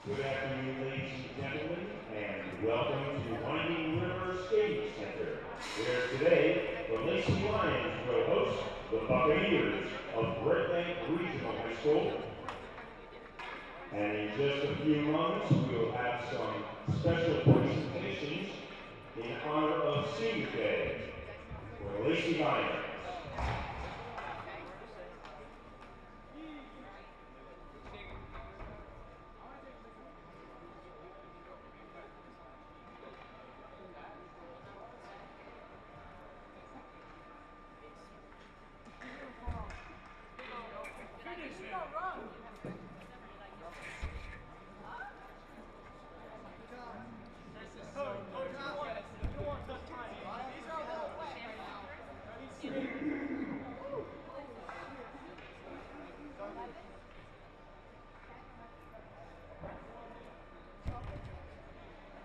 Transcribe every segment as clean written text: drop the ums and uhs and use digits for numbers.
Good afternoon, ladies and gentlemen, and welcome to Winding River Skating Center, where today the Lacey Lions will host the Buccaneers of Red Bank Regional High School. And in just a few moments, we will have some special presentations in honor of Senior Day for the Lacey Lions.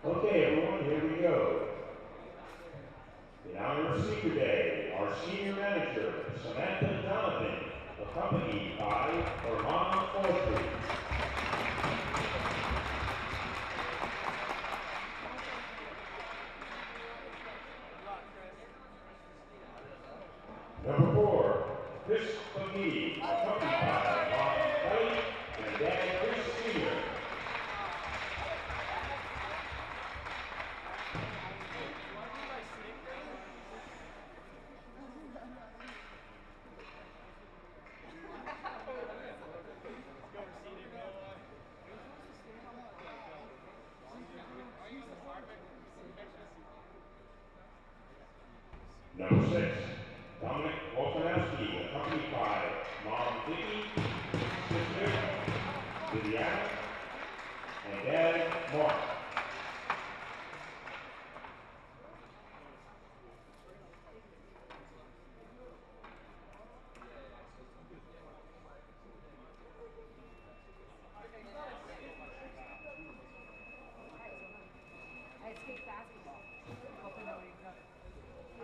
Okay, everyone, here we go. In honor of Senior Day, our senior manager, Samantha Donovan, accompanied by her mom, Dorsey. Number 4, Chris McGee, accompanied by mom, Ellie, and dad, Chris Sr. Number 6, Dominic Waltonowski, accompanied by mom, Vicky, sister, Viviana, and dad, Mark.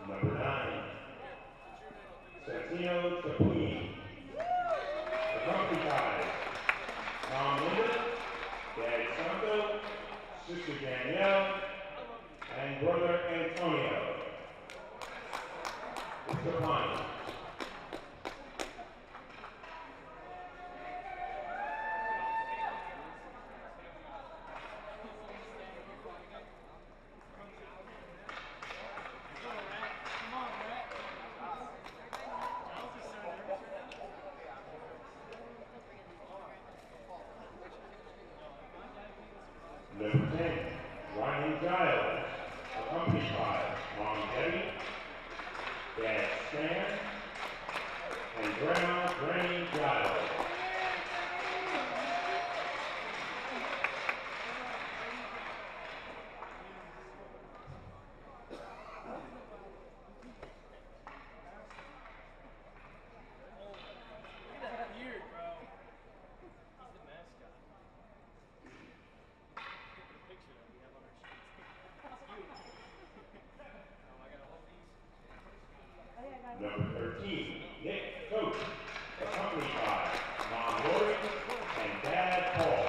Number 9, Santino Trapani, accompanied by mom, Linda, dad, Santo, sister, Danielle, and brother, Antonio. Trapani. Number 10, Ryan Giles, accompanied by mom, Debbie, dad, Stan, and grandma, Granny Giles. Number 13, Nick Coach, accompanied by mom, Lori, and dad, Paul.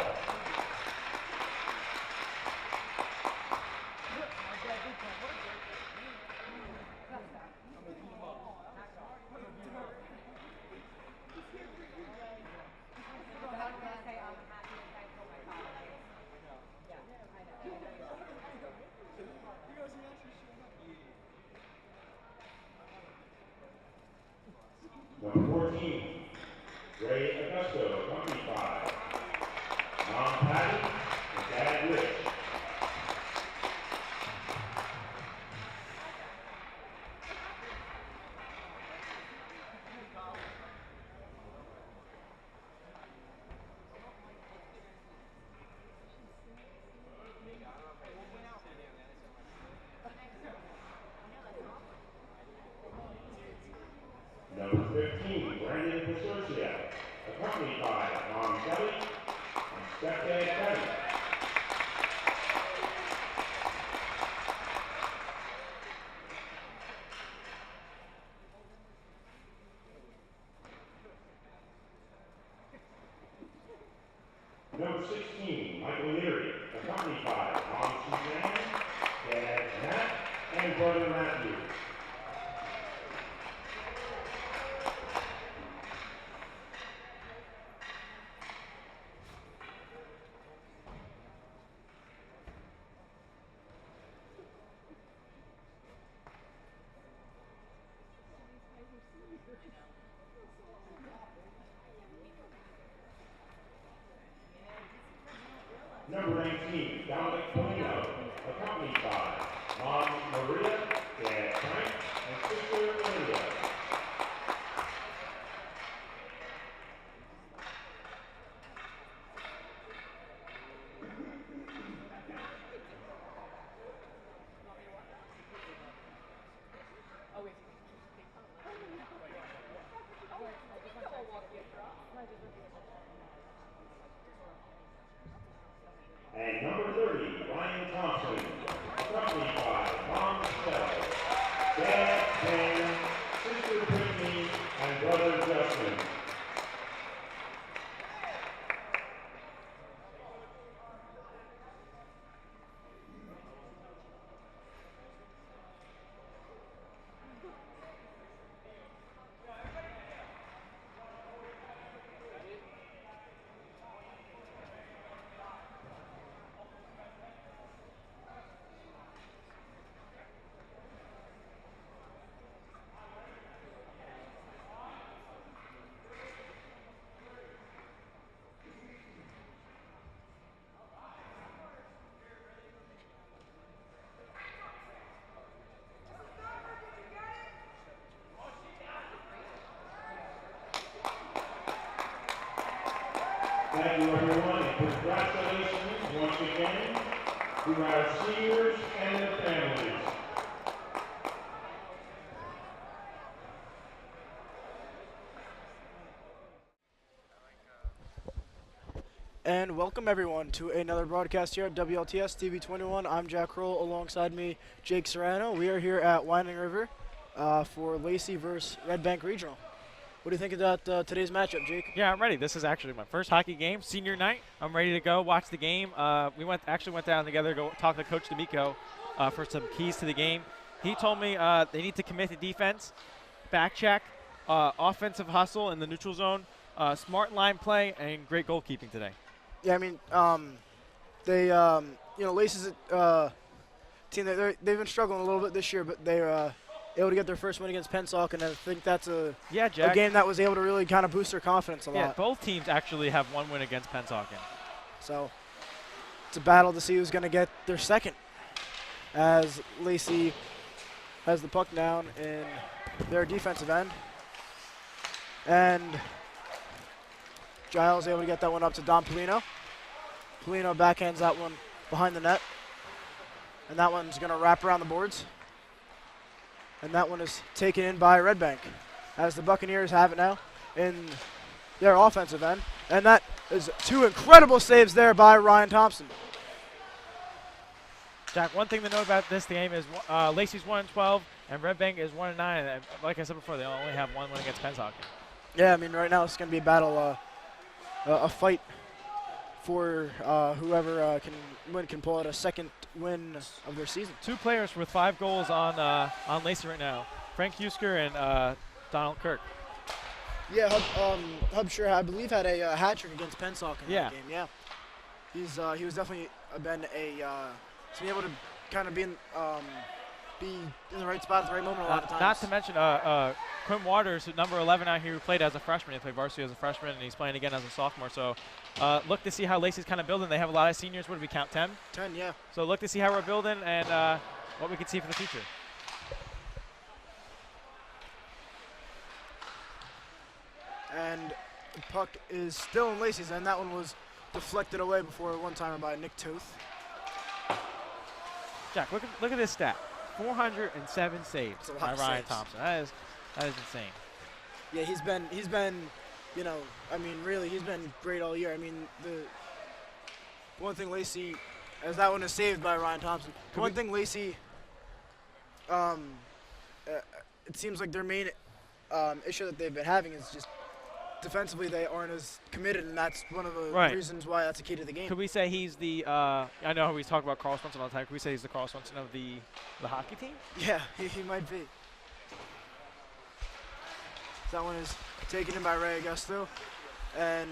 Number 14, Ray Augusto, accompanied by mom, Patty, and dad, Rich. Number 15, Brandon Pasorcia, accompanied by mom, Kelly, and stepdad, Kevin. Number 16, Michael Neri, 25, Mom Suzanne, Dad Matt, and Brother Matthew. Number 19, Dominick Palino, accompanied by Mom Maria, Dad Frank, and Sister Lydia. And number 30, Ryan Thompson, accompanied by Mom Michelle, Dad Dan, Sister Brittany, and Brother Justin. Thank you, everyone, and congratulations once again to our seniors and their families. And welcome everyone to another broadcast here at WLTS TV 21. I'm Jack Crowell, alongside me, Jake Serrano. We are here at Winding River for Lacey versus Red Bank Regional. What do you think about today's matchup, Jake? Yeah, I'm ready. This is actually my first hockey game, senior night. I'm ready to go watch the game. We went down together to go talk to Coach D'Amico for some keys to the game. He told me they need to commit to defense, back check, offensive hustle in the neutral zone, smart line play, and great goalkeeping today. Yeah, I mean, Lacey's team, they've been struggling a little bit this year, but they're able to get their first win against Pensacola, and I think that's a game that was able to really kind of boost their confidence a lot. Yeah, both teams actually have one win against Pensacola. So it's a battle to see who's going to get their second, as Lacey has the puck down in their defensive end. And Giles able to get that one up to Dom Palino. Palino backhands that one behind the net. And that one's going to wrap around the boards. And that one is taken in by Red Bank, as the Buccaneers have it now in their offensive end. And that is two incredible saves there by Ryan Thompson. Jack, one thing to know about this game is Lacey's 1-12 and Red Bank is 1-9. And like I said before, they only have one win against Pensacola. Yeah, I mean, right now it's going to be a battle, a fight for whoever can pull out a second win of their season. Two players with 5 goals on Lacey right now, Frank Husker and Donald Kirk. Yeah, Hub sure, I believe, had a hat trick against Pensacola in that game. Yeah, he was definitely been to be able to kind of be in the right spot at the right moment a lot of times. Not to mention Quinn Waters, number 11 out here, who played as a freshman. He played varsity as a freshman, and he's playing again as a sophomore. So look to see how Lacey's kind of building. They have a lot of seniors. What did we count, 10? 10, yeah. So look to see how we're building and what we can see for the future. And the puck is still in Lacey's end. That one was deflected away before a one-timer by Nick Toth. Jack, look at this stat. 407 saves by Ryan Thompson. That is insane. Yeah, he's been, I mean, really, he's been great all year. I mean, the one thing Lacey, as that one is saved by Ryan Thompson. One thing Lacey, it seems like their main issue that they've been having is just defensively they aren't as committed, and that's one of the reasons why that's a key to the game. Could we say he's the? I know we talk about Carl Swenson all the time. Could we say he's the Carl Swenson of the hockey team? Yeah, he might be. That one is taken in by Ray Augusto, and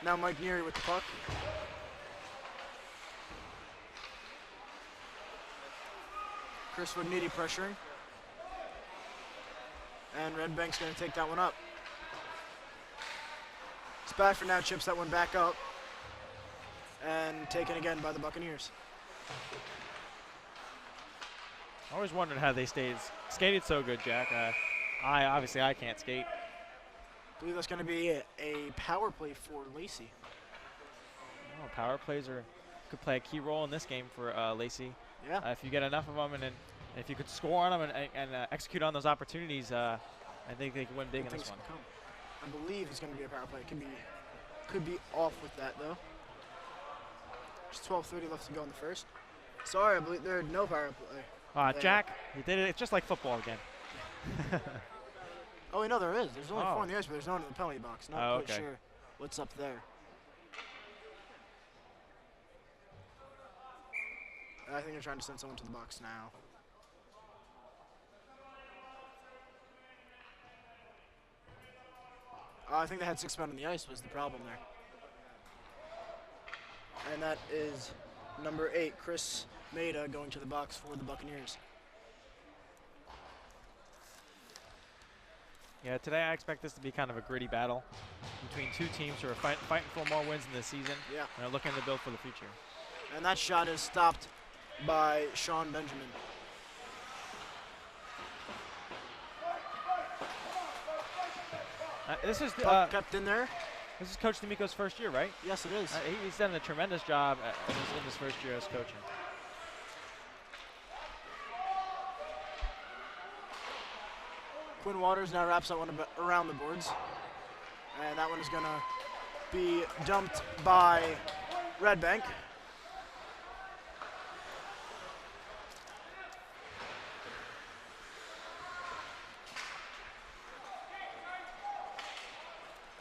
now Mike Neri with the puck. Chris Woodneedy pressuring. And Red Bank's going to take that one up. Spafford now chips that one back up. And taken again by the Buccaneers. I always wondered how they skated so good, Jack. Obviously I can't skate. I believe that's going to be a power play for Lacey. Oh, power plays could play a key role in this game for Lacey. Yeah. If you get enough of them, and if you could score on them and execute on those opportunities, I think they can win big in this one. I believe it's going to be a power play. It could be off with that though. Just 12:30 left to go in the first. Sorry, I believe there are no power play. Jack, you did it. It's just like football again. Oh, wait, no, there is. There's only 4 on the ice, but there's no one in the penalty box. Not quite sure what's up there. I think they're trying to send someone to the box now. I think they had 6 men on the ice was the problem there. And that is number 8, Chris Maida, going to the box for the Buccaneers. Yeah, today I expect this to be kind of a gritty battle between two teams who are fighting for more wins in this season and are looking to build for the future. And that shot is stopped by Sean Benjamin. This is kept in there. This is Coach D'Amico's first year, right? Yes, it is. He's done a tremendous job in his first year as coaching. Quinn Waters now wraps that one around the boards. And that one is going to be dumped by Red Bank.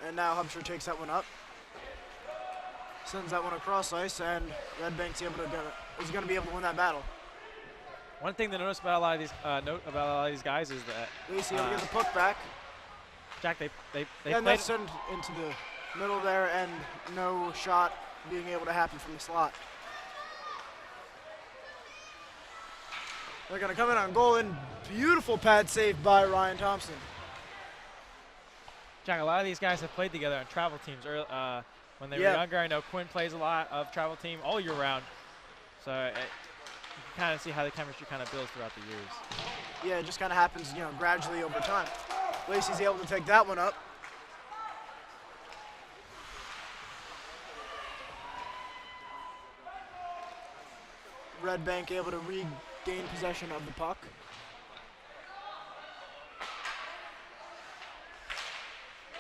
And now Hubsher takes that one up. Sends that one across ice, and Red Bank's is going to be able to win that battle. One thing to notice about a lot of these guys is that Lacey able to get the puck back. Jack, they and that's sent into the middle there, and no shot being able to happen from the slot. They're going to come in on goal, and beautiful pad save by Ryan Thompson. Jack, a lot of these guys have played together on travel teams when they were younger. I know Quinn plays a lot of travel team all year round. So you can kind of see how the chemistry kind of builds throughout the years. Yeah, it just kind of happens, gradually over time. Lacey's able to take that one up. Red Bank able to regain possession of the puck.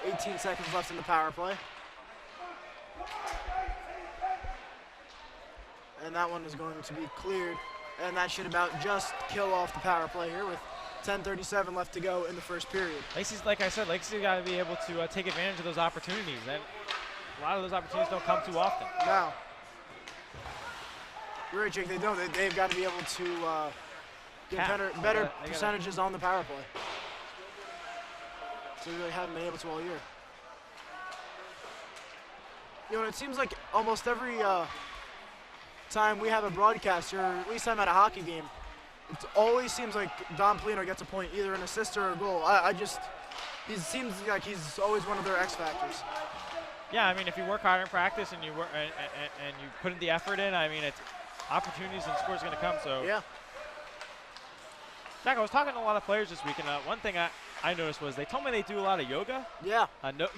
.18 seconds left in the power play. And that one is going to be cleared. And that should about just kill off the power play here with 10:37 left to go in the first period. Lacey's, like I said, Lacey's got to be able to take advantage of those opportunities. And a lot of those opportunities don't come too often. No. You're right, Jake. They don't. They've got to be able to get better percentages on the power play. So we really haven't been able to all year. And it seems like almost every time we have a broadcaster, or at least I'm at a hockey game, it always seems like Dom Palino gets a point, either an assist or a goal. He seems like he's always one of their X factors. Yeah, I mean, if you work hard in practice and you work and you put in the effort in, I mean, it's opportunities and scores going to come. So yeah. Jack, I was talking to a lot of players this week, and one thing I noticed was they told me they do a lot of yoga. Yeah.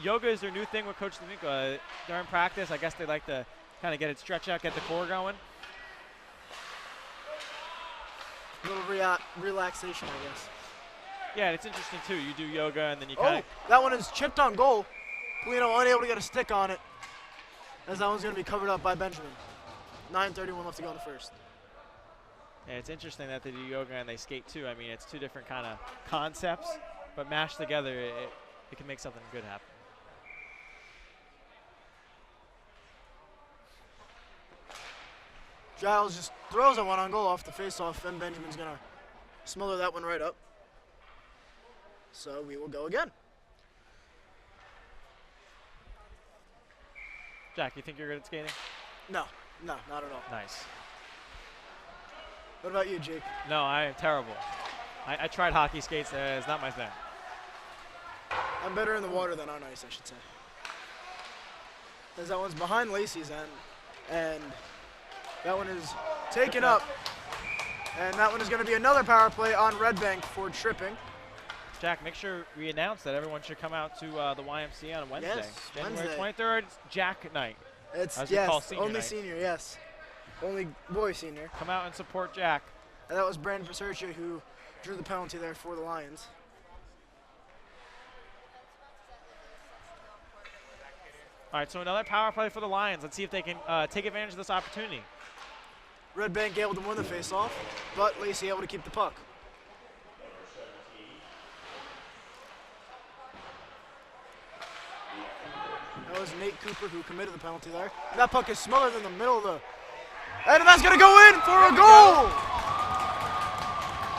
Yoga is their new thing with Coach D'Amico. During practice, I guess they like to kind of get it stretched out, get the core going. A little relaxation, I guess. Yeah, it's interesting, too. You do yoga, and then you kind of... Oh, that one is chipped on goal. Palino unable to get a stick on it, as that one's going to be covered up by Benjamin. 9:31 left to go in the first. Yeah, it's interesting that they do yoga and they skate, too. I mean, it's two different kind of concepts, but mashed together, it can make something good happen. Giles just throws a one on goal off the face-off, and Benjamin's going to smother that one right up. So we will go again. Jack, you think you're good at skating? No, not at all. Nice. What about you, Jake? No, I am terrible. I tried hockey skates. It's not my thing. I'm better in the water than on ice, I should say. As that one's behind Lacey's end, and that one is taken up. And that one is going to be another power play on Red Bank for tripping. Jack, make sure we announce that everyone should come out to the YMCA on Wednesday. Yes, January Wednesday. 23rd, it's Jack night. It's, as we call senior only night. senior, yes. Only boy senior. Come out and support Jack. And that was Brandon Pasercia who drew the penalty there for the Lions. All right, so another power play for the Lions. Let's see if they can take advantage of this opportunity. Red Bank able to win the faceoff, but Lacey able to keep the puck. That was Nate Cooper who committed the penalty there. And that puck is smothered in the middle of the... And that's going to go in for a goal!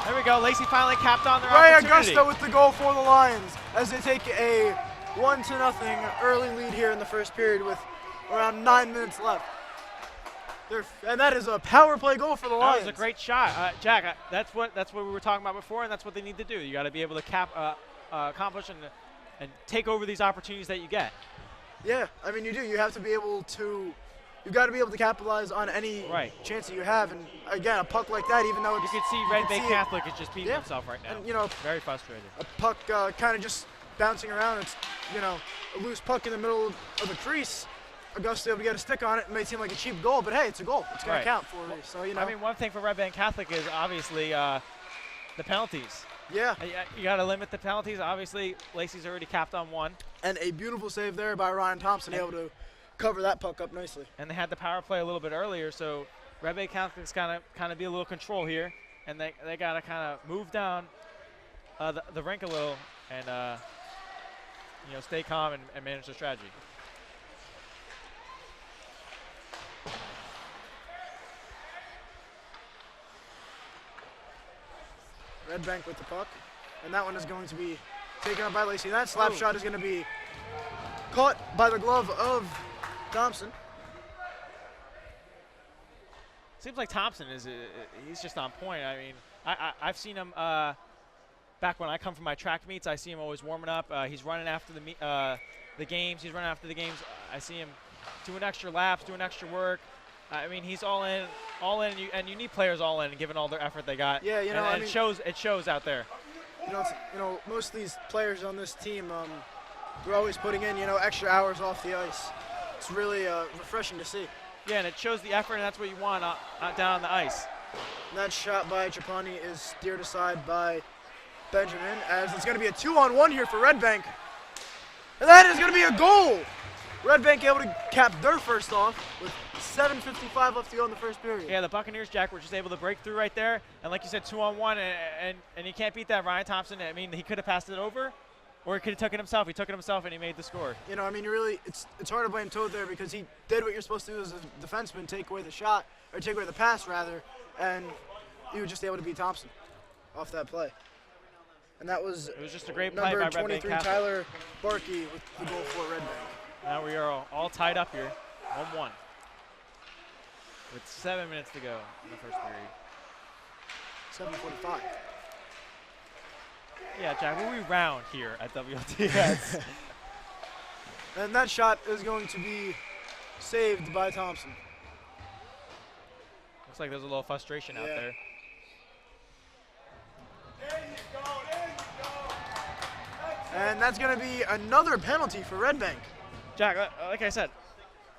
There we go. Lacey finally capped on their Ray opportunity. Augusto with the goal for the Lions as they take a 1-0 early lead here in the first period with around 9 minutes left. And that is a power play goal for the Lions. That was a great shot, Jack. That's what we were talking about before, and that's what they need to do. You got to be able to accomplish and take over these opportunities that you get. Yeah, I mean you do. You have to be able to. You got to be able to capitalize on any chance that you have. And again, a puck like that, even though it's, you can see Red Bay Catholic is just beating himself right now. And, you know, very frustrated. A puck kind of just bouncing around. It's, you know, a loose puck in the middle of the crease. Augusto able to get a stick on it. It may seem like a cheap goal, but hey, it's a goal. It's going to count for me. So you know. I mean, one thing for Red Bank Catholic is obviously the penalties. Yeah. You got to limit the penalties. Obviously, Lacey's already capped on one. And a beautiful save there by Ryan Thompson, able to cover that puck up nicely. And they had the power play a little bit earlier, so Red Bay Catholic's kind of be a little control here, and they got to kind of move down the rink a little and you know, stay calm and manage their strategy. Red Bank with the puck, and that one is going to be taken up by Lacey. That slap shot is going to be caught by the glove of Thompson. Seems like Thompson he's just on point. I mean, I've seen him back when I come from my track meets. I see him always warming up. He's running after the games. He's running after the games. I see him doing extra laps, doing extra work. I mean, he's all in, and you need players all in and giving all their effort they got. Yeah, you know, and it shows out there. You know, most of these players on this team, they're always putting in, you know, extra hours off the ice. It's really refreshing to see. Yeah, and it shows the effort, and that's what you want down on the ice. And that shot by Trapani is steered aside by Benjamin, as it's going to be a 2-on-1 here for Red Bank. And that is going to be a goal! Red Bank able to cap their first off with 7:55 left to go in the first period. Yeah, the Buccaneers, Jack, were just able to break through right there. And like you said, 2-on-1, and you can't beat that. Ryan Thompson, I mean, he could have passed it over, or he could have took it himself. He took it himself, and he made the score. You know, I mean, it's hard to blame Toad there because he did what you're supposed to do as a defenseman, take away the shot, or take away the pass, rather, and he was just able to beat Thompson off that play. And that was, it was just a great play by number Red Bank 23, Catholic. Tyler Barkey with the goal for Red Bank. Now we are all tied up here, 1-1, with 7 minutes to go in the first period. 7:45. Yeah, Jack, we round here at WLTS. And that shot is going to be saved by Thompson. Looks like there's a little frustration out there. And that's going to be another penalty for Red Bank. Jack, like I said,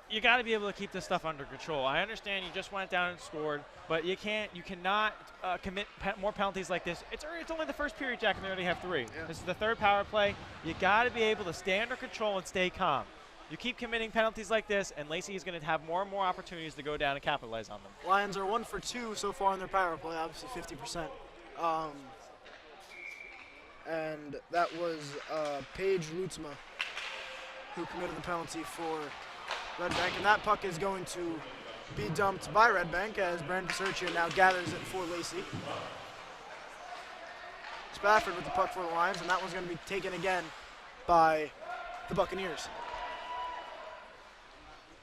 you got to be able to keep this stuff under control. I understand you just went down and scored, but you cannot commit more penalties like this. It's only the first period, Jack, and they already have 3. Yeah. This is the third power play. You got to be able to stay under control and stay calm. You keep committing penalties like this, and Lacey is going to have more and more opportunities to go down and capitalize on them. Lions are 1 for 2 so far in their power play, obviously 50%. And that was Paige Lutzma who committed the penalty for Red Bank. And that puck is going to be dumped by Red Bank as Brandon Serrano now gathers it for Lacey. Spafford with the puck for the Lions, and that one's going to be taken again by the Buccaneers.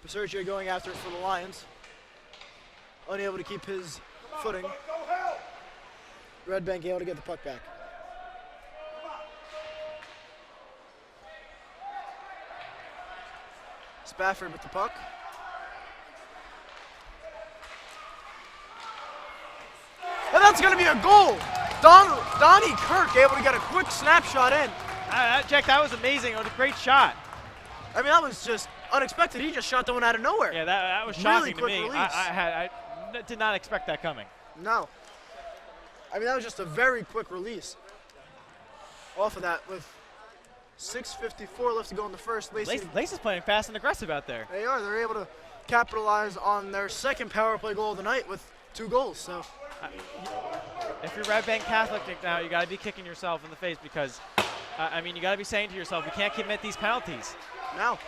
Serrano going after it for the Lions. Unable to keep his footing. Red Bank able to get the puck back. Spafford with the puck. And that's going to be a goal. Donnie Kirk able to get a quick snapshot in. Jack, that was amazing. It was a great shot. I mean, that was just unexpected. He just shot that one out of nowhere. Yeah, that was really shocking to quick me. release. I did not expect that coming. No. I mean, that was just a very quick release. Off of that, with 6:54 left to go in the first. Lacey's playing fast and aggressive out there. They are. They're able to capitalize on their second power play goal of the night with 2 goals. So, if you're Red Bank Catholic now, you got to be kicking yourself in the face because, I mean, you got to be saying to yourself, we can't commit these penalties. now.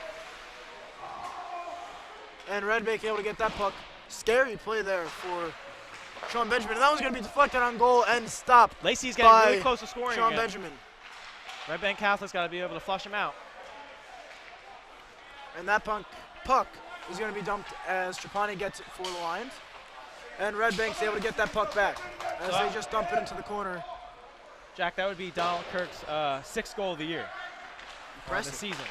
And Red Bank able to get that puck. Scary play there for Sean Benjamin. And that was going to be deflected on goal and stopped. Lacey's getting really close to scoring Sean again. Benjamin. Red Bank Catholic's got to be able to flush him out. And that puck is going to be dumped as Trapani gets it for the Lions. And Red Bank's able to get that puck back as they just dump it into the corner. Jack, that would be Donald Kirk's 6th goal of the year. Impressive. The season.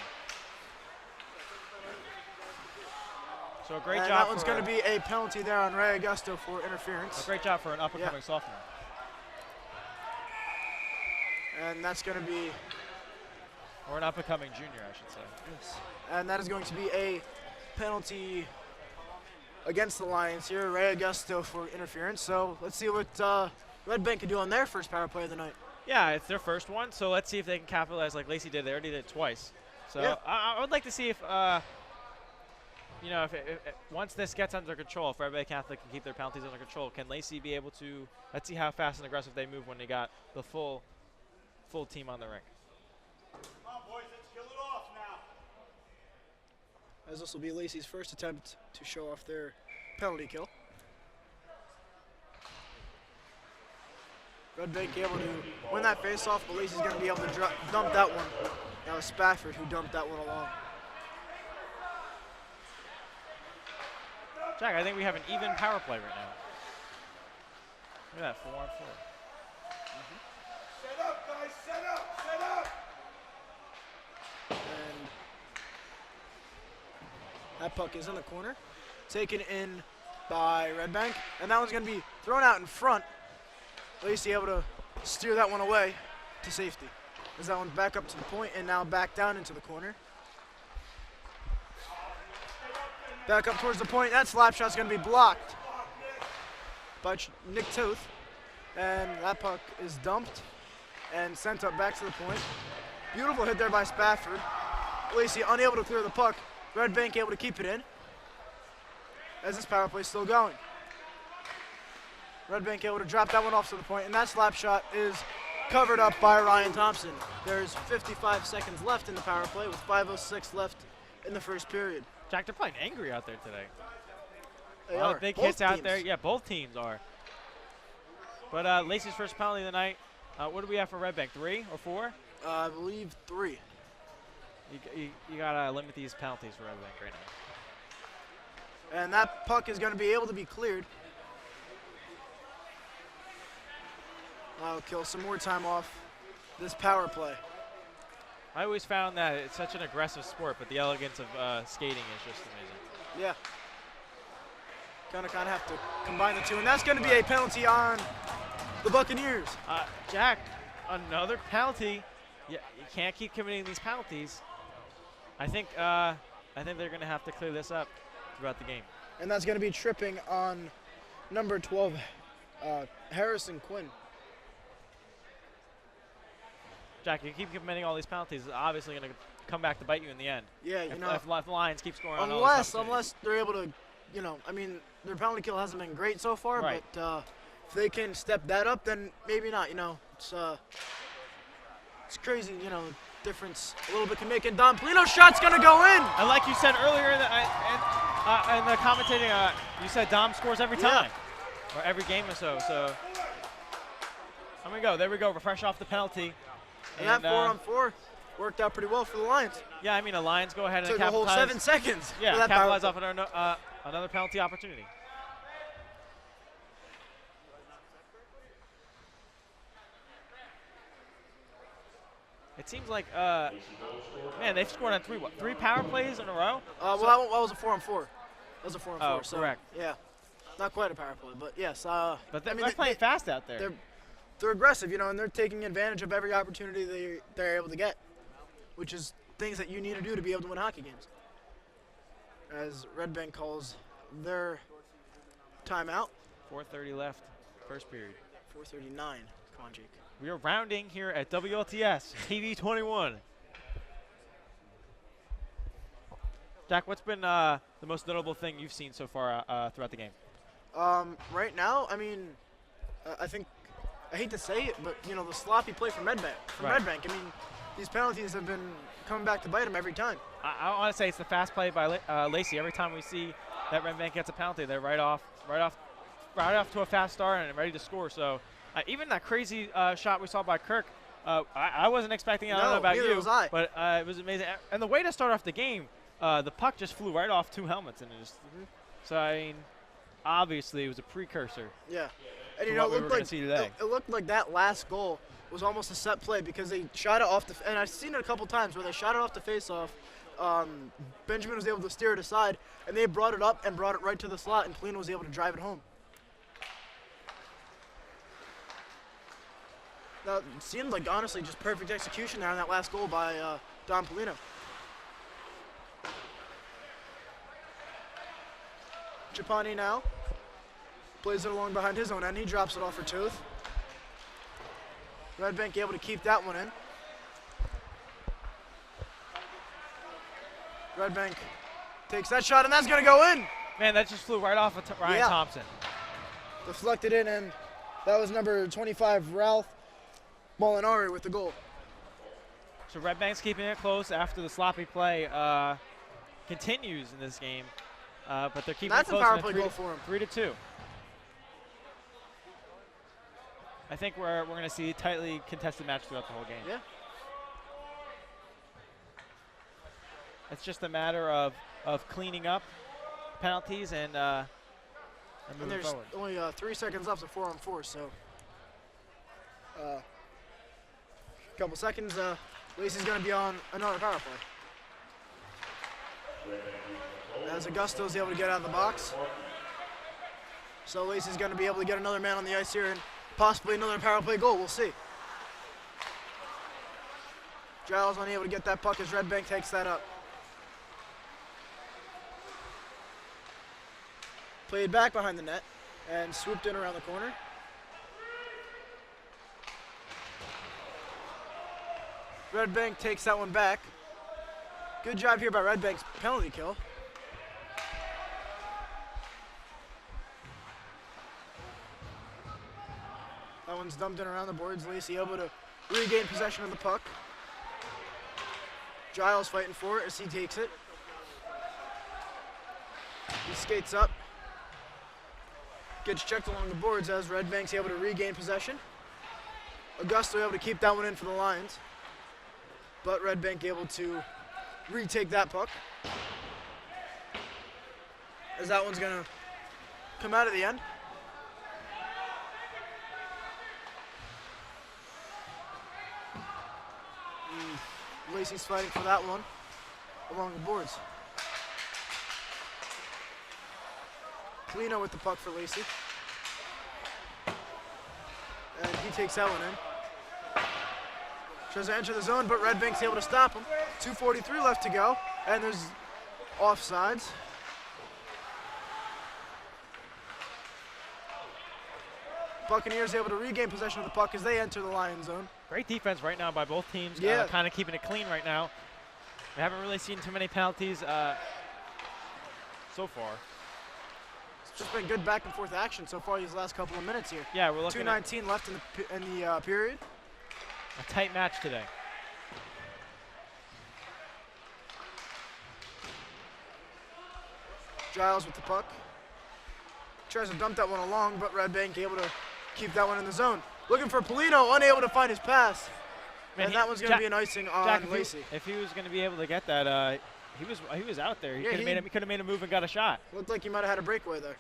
So a great and job. That one's going to be a penalty there on Ray Augusto for interference. A great job for an up-and-coming sophomore. And that's going to be... Or an up-and-coming junior, I should say. Yes. And that is going to be a penalty against the Lions here. Ray Augusto for interference. So let's see what Red Bank can do on their first power play of the night. Yeah, it's their first one, so let's see if they can capitalize like Lacey did. They already did it twice. So yeah. I would like to see if, you know, if once this gets under control, if Red Bank Catholic can keep their penalties under control, can Lacey be able to, let's see how fast and aggressive they move when they got the full team on the rink. Come on, boys, let's kill it off now. As this will be Lacey's first attempt to show off their penalty kill. Red Bank able to win that face-off, but Lacey's going to be able to dump that one. That was Spafford who dumped that one along. Jack, I think we have an even power play right now. Look at that, 4-on-4. Set up, guys, set up, set up. And that puck is in the corner, taken in by Red Bank, and that one's going to be thrown out in front. Lacey able to steer that one away to safety. As that one back up to the point and now back down into the corner. Back up towards the point. That slap shot's going to be blocked by Nick Toth. And that puck is dumped and sent up back to the point. Beautiful hit there by Spafford. Lacey unable to clear the puck. Red Bank able to keep it in as this power play is still going. Red Bank able to drop that one off to the point, and that slap shot is covered up by Ryan Thompson. There's 55 seconds left in the power play with 5:06 left in the first period. Jack, they're playing angry out there today. They A lot are. of big Both hits out teams. there. Yeah, both teams are. But Lacey's first penalty of the night. What do we have for Red Bank? 3 or 4? I believe 3. You gotta limit these penalties for Red Bank right now. And that puck is going to be able to be cleared. I'll kill some more time off this power play. I always found that it's such an aggressive sport, but the elegance of skating is just amazing. Yeah. Kind of have to combine the two, and that's going to be a penalty on the Buccaneers. Jack, another penalty. Yeah, you can't keep committing these penalties. I think they're going to have to clear this up throughout the game. And that's going to be tripping on number 12, Harrison Quinn. Jack, you keep committing all these penalties, it's obviously going to come back to bite you in the end. Yeah, you know. If the Lions keep scoring on all these Unless they're able to, you know, I mean, their penalty kill hasn't been great so far, right. but if they can step that up, then maybe not, you know. It's crazy, you know, difference a little bit can make it. Palino shot's going to go in. And like you said earlier, And the commentating, you said Dom scores every time, or every game or so. So there we go. There we go. We're fresh off the penalty. And that 4-on-4 worked out pretty well for the Lions. Yeah, I mean, the Lions go ahead and Took a whole capitalize. 7 seconds. Yeah, for that capitalize power off on another penalty opportunity. It seems like, man, they've scored on three power plays in a row? well, that was a 4-on-4. That was a 4-on-4. Oh, so, correct. Yeah, not quite a power play, but yes. But they're playing fast out there. They're aggressive, and they're taking advantage of every opportunity they're able to get, which is things that you need to do to be able to win hockey games. As Red Bank calls their timeout. 4:30 left, first period. 4:39. Come on, Jake. We are rounding here at WLTS TV 21. Jack, what's been the most notable thing you've seen so far throughout the game? Right now, I mean, I hate to say it, but the sloppy play from Red Bank. Red Bank. I mean, these penalties have been coming back to bite them every time. I want to say it's the fast play by Lacey. Every time we see that Red Bank gets a penalty, they're right off to a fast start and ready to score. So even that crazy shot we saw by Kirk, I wasn't expecting it. I don't know about neither you, was I. but it was amazing. And the way to start off the game, the puck just flew right off 2 helmets, and it just. So I mean, obviously it was a precursor. Yeah, and to it what we looked were like gonna see today. it looked like that last goal was almost a set play because they shot it off the. And I've seen it a couple times where they shot it off the face-off. Benjamin was able to steer it aside, and they brought it up and brought it right to the slot, and Palino was able to drive it home. Now, it seemed like, honestly, just perfect execution there on that last goal by Dom Palino. Trapani now plays it along behind his own end. He drops it off for Tooth. Red Bank able to keep that one in. Red Bank takes that shot, and that's going to go in. Man, that just flew right off of Ryan Thompson. Deflected in, and that was number 25, Ralph Molinari with the goal. So Red Bank's keeping it close after the sloppy play continues in this game, but they're keeping it close. That's a power play goal for him. 3-2. I think we're going to see a tightly contested match throughout the whole game. Yeah. It's just a matter of cleaning up penalties and moving there's forward. only 3 seconds left of 4-on-4, so a couple seconds. Lacey's going to be on another power play. As Augusto's able to get out of the box. So Lacey's going to be able to get another man on the ice here and possibly another power play goal. We'll see. Giles unable to get that puck as Red Bank takes that up. Played back behind the net and swooped in around the corner. Red Bank takes that one back. Good job here by Red Bank's penalty kill. That one's dumped in around the boards. Lacey able to regain possession of the puck. Giles fighting for it as he takes it. He skates up. Gets checked along the boards as Red Bank's able to regain possession. Augusto able to keep that one in for the Lions. But Red Bank able to retake that puck. As that one's going to come out of the end. Lacey's fighting for that one along the boards. Palino with the puck for Lacey. And he takes that one in. Tries to enter the zone, but Red Bank's able to stop him. 2:43 left to go, and there's offsides. Buccaneers able to regain possession of the puck as they enter the Lions zone. Great defense right now by both teams, Yeah. kind of keeping it clean right now. We haven't really seen too many penalties so far. It's just been good back and forth action so far these last couple of minutes here. Yeah, we're looking at 2:19 left in the period. a tight match today. Giles with the puck. Tries to dump that one along, but Red Bank able to keep that one in the zone. Looking for Palino, unable to find his pass. Man, and that one's going to be an icing on Jack, Lacey. If he was going to be able to get that, he was out there. He could have made a move and got a shot. Looked like he might have had a breakaway there.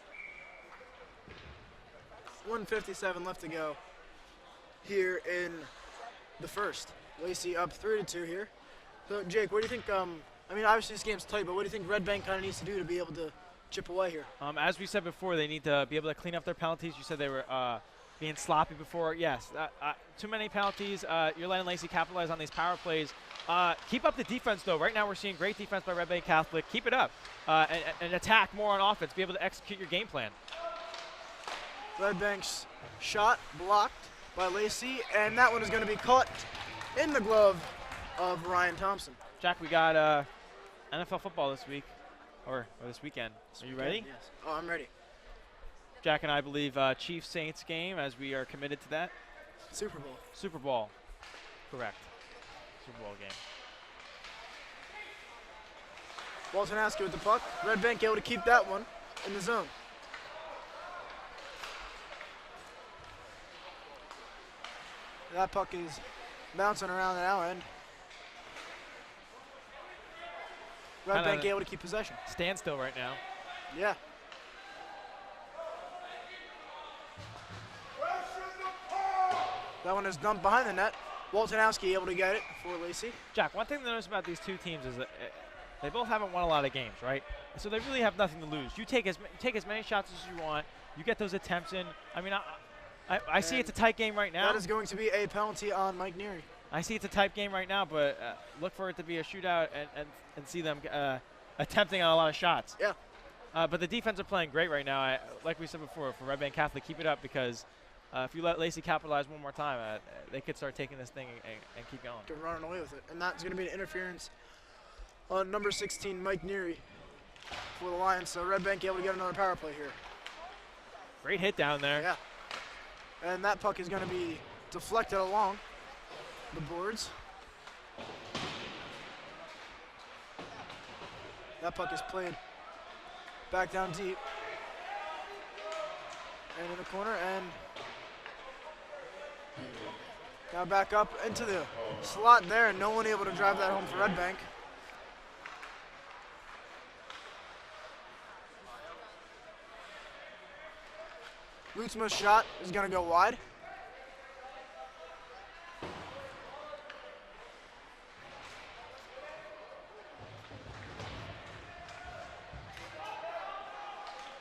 1:57 left to go here in the first. Lacey up 3-2 here. So Jake, what do you think? I mean, obviously this game's tight, but what do you think Red Bank kind of needs to do to be able to chip away here? As we said before, they need to be able to clean up their penalties. You said they were being sloppy before. Yes, too many penalties. You're letting Lacey capitalize on these power plays. Keep up the defense, though. Right now we're seeing great defense by Red Bank Catholic. Keep it up and attack more on offense. Be able to execute your game plan. Red Bank's shot blocked by Lacey, and that one is going to be caught in the glove of Ryan Thompson. Jack, we got NFL football this week, or this weekend. Are you ready? Yes. Oh, I'm ready. Jack and I believe Chiefs-Saints game, as we are committed to that. Super Bowl. Super Bowl. Correct. Super Bowl game. Waltonowski with the puck. Red Bank able to keep that one in the zone. That puck is bouncing around at our end. Red Bank able to keep possession. Standstill right now. Yeah. That one is dumped behind the net. Waltonowski able to get it for Lacey. Jack, one thing to notice about these two teams is that they both haven't won a lot of games, right? So they really have nothing to lose. You take as many shots as you want. You get those attempts in. I mean, I see it's a tight game right now. That is going to be a penalty on Mike Neri. I see it's a tight game right now, but look for it to be a shootout and see them attempting on a lot of shots. Yeah. But the defense are playing great right now. Like we said before, for Red Bank Catholic, keep it up because if you let Lacey capitalize one more time, they could start taking this thing and keep going. They're running away with it. And that's going to be an interference on number 16, Mike Neri, for the Lions. So Red Bank able to get another power play here. Great hit down there. Yeah. And that puck is going to be deflected along the boards. That puck is played back down deep. And in the corner, and now back up into the slot there, and no one able to drive that home for Red Bank. Lutzma's shot is going to go wide.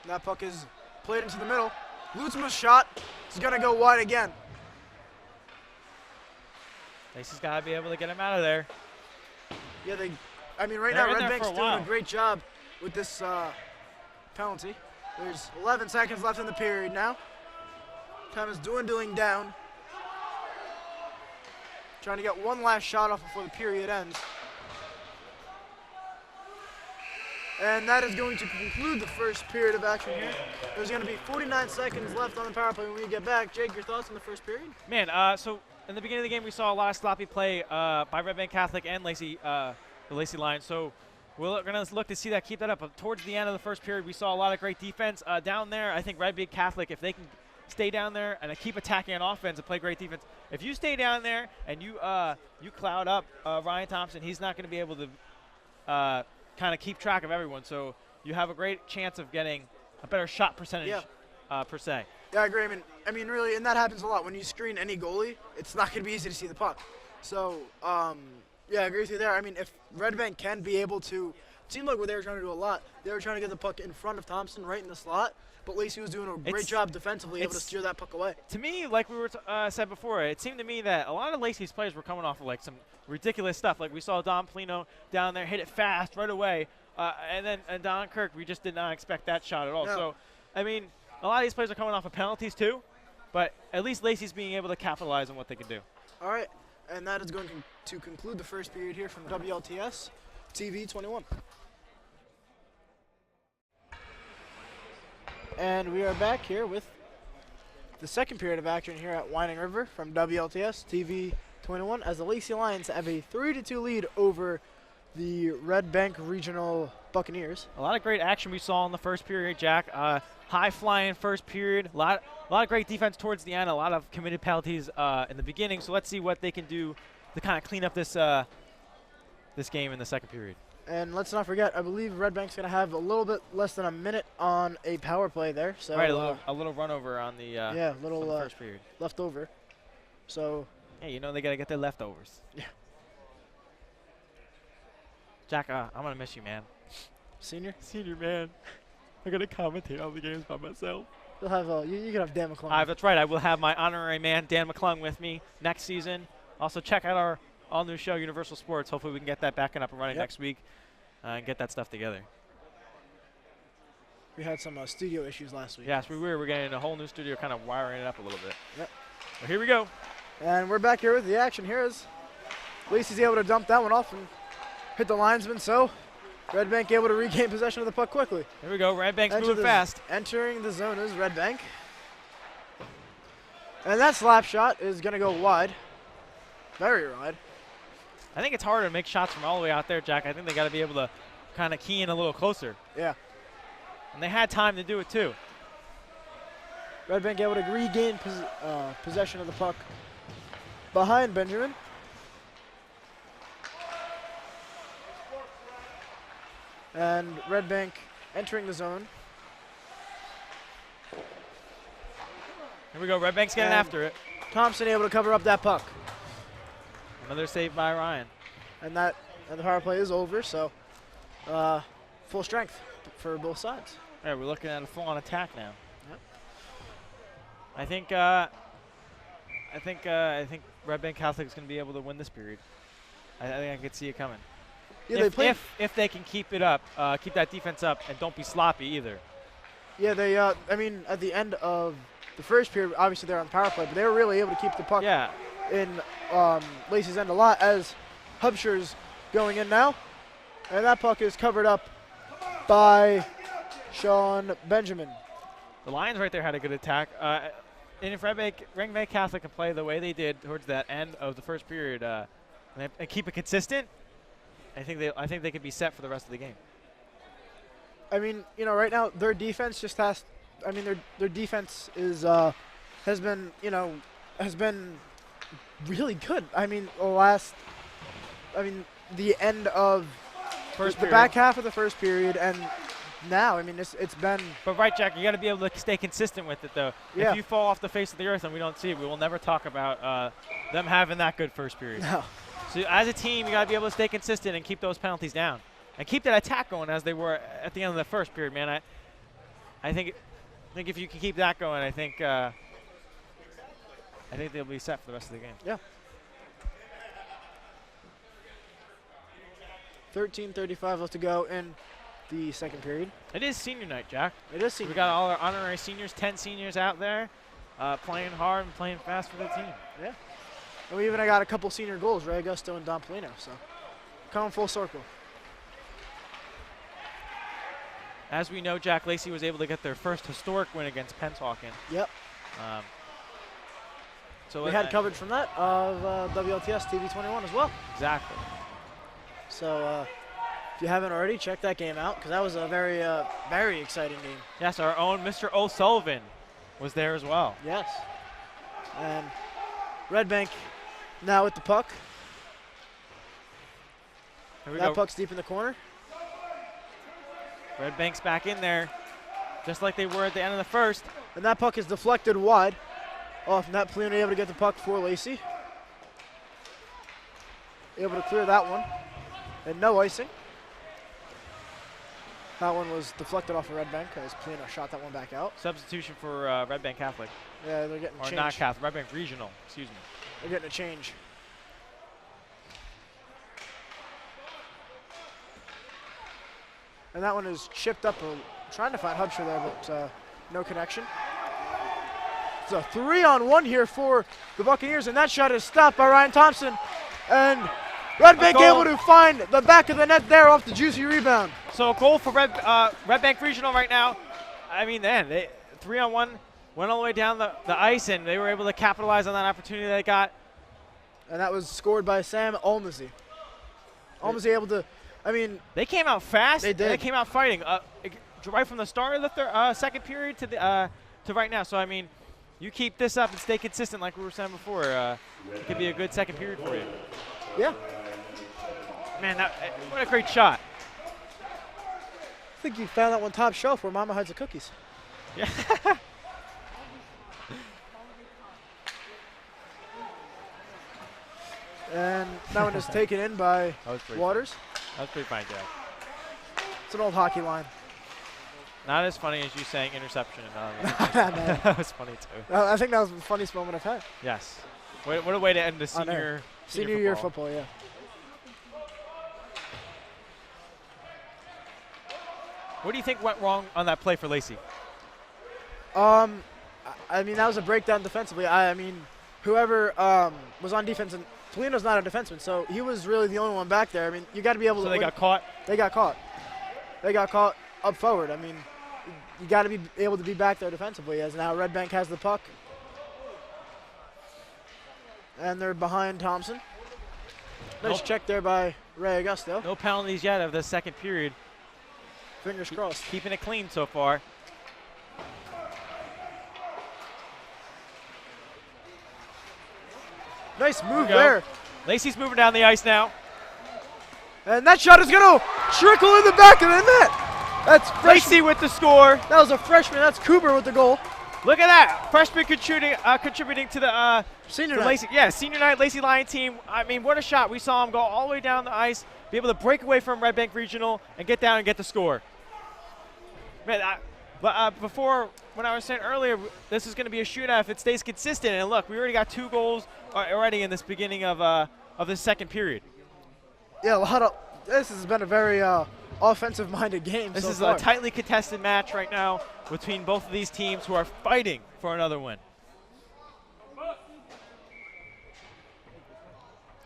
That puck is played into the middle. Lutzma's shot is going to go wide again. Lacey's got to be able to get him out of there. Yeah, right now Red Bank's doing a great job with this penalty. There's 11 seconds left in the period now. Time is dwindling down. Trying to get one last shot off before the period ends. And that is going to conclude the first period of action here. There's going to be 49 seconds left on the power play when we get back. Jake, your thoughts on the first period? Man, so in the beginning of the game, we saw a lot of sloppy play by Red Bank Catholic and Lacey, the Lacey Lions. So we're going to look to see that, keep that up. But towards the end of the first period, we saw a lot of great defense. Down there, I think Red Bank Catholic, if they can stay down there and keep attacking on offense and play great defense, if you stay down there and you cloud up Ryan Thompson, he's not going to be able to kind of keep track of everyone. So you have a great chance of getting a better shot percentage per se. Yeah, I agree. I mean, really, and that happens a lot. When you screen any goalie, it's not going to be easy to see the puck. So, yeah, I agree with you there. I mean, if Red Bank can be able to, it seemed like what they were trying to do a lot. They were trying to get the puck in front of Thompson right in the slot, but Lacey was doing a great job defensively, able to steer that puck away. To me, like we were said before, it seemed to me that a lot of Lacey's players were coming off of like some ridiculous stuff. Like we saw Dominick Palino down there hit it fast right away, and then Don Kirk, we just did not expect that shot at all. No. So, I mean, a lot of these players are coming off of penalties too, but at least Lacey's being able to capitalize on what they can do. All right, and that is going to conclude the first period here from WLTS TV 21. And we are back here with the second period of action here at Winding River from WLTS TV 21 as the Lacey Lions have a 3-2 lead over the Red Bank Regional Buccaneers. A lot of great action we saw in the first period, Jack. High flying first period. A lot of great defense towards the end. A lot of committed penalties in the beginning. So let's see what they can do to kind of clean up this this game in the second period. And let's not forget, I believe Red Bank's going to have a little bit less than a minute on a power play there. So right, a little run over on the little the first period. Left over. So hey, you know they got to get their leftovers. Yeah. Jack, I'm gonna miss you, man. Senior, man. I'm gonna commentate all the games by myself. you'll have you can have Dan McClung. That's right. I will have my honorary man Dan McClung with me next season. Also, check out our all-new show, Universal Sports. Hopefully, we can get that back and up and running next week and get that stuff together. We had some studio issues last week. Yes, we were. We're getting a whole new studio, kind of wiring it up a little bit. Yep. Well, here we go. And we're back here with the action. Here is Lacey's able to dump that one off and hit the linesman. So Red Bank able to regain possession of the puck quickly. Here we go. Red Bank's moving fast. Entering the zone is Red Bank. And that slap shot is going to go wide. Very wide. I think it's harder to make shots from all the way out there, Jack. I think they got to be able to kind of key in a little closer. Yeah. And they had time to do it, too. Red Bank able to regain possession of the puck behind Benjamin. And Red Bank entering the zone. Here we go. Red Bank's getting after it. Thompson able to cover up that puck. Another save by Ryan. And the power play is over, so full strength for both sides. Yeah, we're looking at a full-on attack now. Yep. I think Red Bank Catholic is going to be able to win this period. I think I could see it coming. Yeah, if they can keep it up, keep that defense up, and don't be sloppy either. Yeah, they. I mean, at the end of the first period, obviously they're on power play, but they were really able to keep the puck in Lacey's end a lot as Hubsher's going in now, and that puck is covered up by Sean Benjamin. The Lions right there had a good attack. And if Red Bank Catholic can play the way they did towards that end of the first period and keep it consistent, I think they could be set for the rest of the game. I mean, right now their defense just has. I mean, their defense is has been really good. I mean, the end of the back half of the first period, and now, I mean, it's been. But right, Jack, you got to be able to stay consistent with it, though. Yeah. If you fall off the face of the earth and we don't see it, we will never talk about them having that good first period. No. So as a team, you got to be able to stay consistent and keep those penalties down, and keep that attack going as they were at the end of the first period. Man, I think if you can keep that going, I think they'll be set for the rest of the game. Yeah. 13:35 left to go in the second period. It is senior night, Jack. It is senior. We got all our honorary seniors, 10 seniors out there, playing hard and playing fast for their team. Yeah. And we even got a couple senior goals, Ray Augusto and Don Palino, so coming full circle. As we know, Jack, Lacey was able to get their first historic win against Pennsauken. Yep. So we had coverage from that of WLTS TV 21 as well. Exactly. So if you haven't already, check that game out because that was a very, very exciting game. Yes, our own Mr. O'Sullivan was there as well. Yes. And Red Bank now with the puck. That puck's deep in the corner. Red Bank's back in there, just like they were at the end of the first. And that puck is deflected wide. Off net, Palino able to get the puck for Lacey. Able to clear that one. And no icing. That one was deflected off of Red Bank as Palino shot that one back out. Substitution for Red Bank Catholic. Yeah, they're getting a change. Or not Catholic, Red Bank Regional, excuse me. They're getting a change. And that one is chipped up. Trying to find Hubsher there, but no connection. It's a 3-on-1 here for the Buccaneers, and that shot is stopped by Ryan Thompson. And Red Bank able to find the back of the net there off the juicy rebound. So a goal for Red Bank Regional right now. I mean, man, they 3-on-1 went all the way down the ice, and they were able to capitalize on that opportunity they got. And that was scored by Sam Olmsey. Olmsey able to, I mean, They came out fast. They did. They came out fighting. Right from the start of the second period to right now. So I mean, you keep this up and stay consistent, like we were saying before. It could be a good second period for you. yeah. Man, what a great shot. I think you found that one top shelf where Mama hides the cookies. Yeah. And that one is taken in by Waters. That was pretty fine, Joe. It's an old hockey line. Not as funny as you saying interception. No. That was funny too. I think that was the funniest moment I've had. Yes. What a way to end the On air. Senior year football, yeah. What do you think went wrong on that play for Lacey? I mean, that was a breakdown defensively. I mean, whoever was on defense, and Palino's not a defenseman, so he was really the only one back there. I mean, you got to be able to. So they got caught? They got caught. They got caught up forward. I mean, you got to be able to be back there defensively, as now Red Bank has the puck. And they're behind Thompson. Nice check there by Ray Augusto. No penalties yet of the second period. Fingers crossed. Keeping it clean so far. Nice move there. Lacey's moving down the ice now. And that shot is going to trickle in the back of the net. That's Lacey with the score. That was a freshman. That's Cooper with the goal. Look at that. Freshman contributing to the senior night. Lacey. Yeah, senior night Lacey Lion team. I mean, what a shot. We saw him go all the way down the ice, be able to break away from Red Bank Regional and get down and get the score. Man, before, when I was saying earlier, this is going to be a shootout if it stays consistent. And look, we already got 2 goals already in this beginning of the second period. Yeah, this has been a very offensive-minded game. This so is far. a tightly contested match right now between both of these teams who are fighting for another win.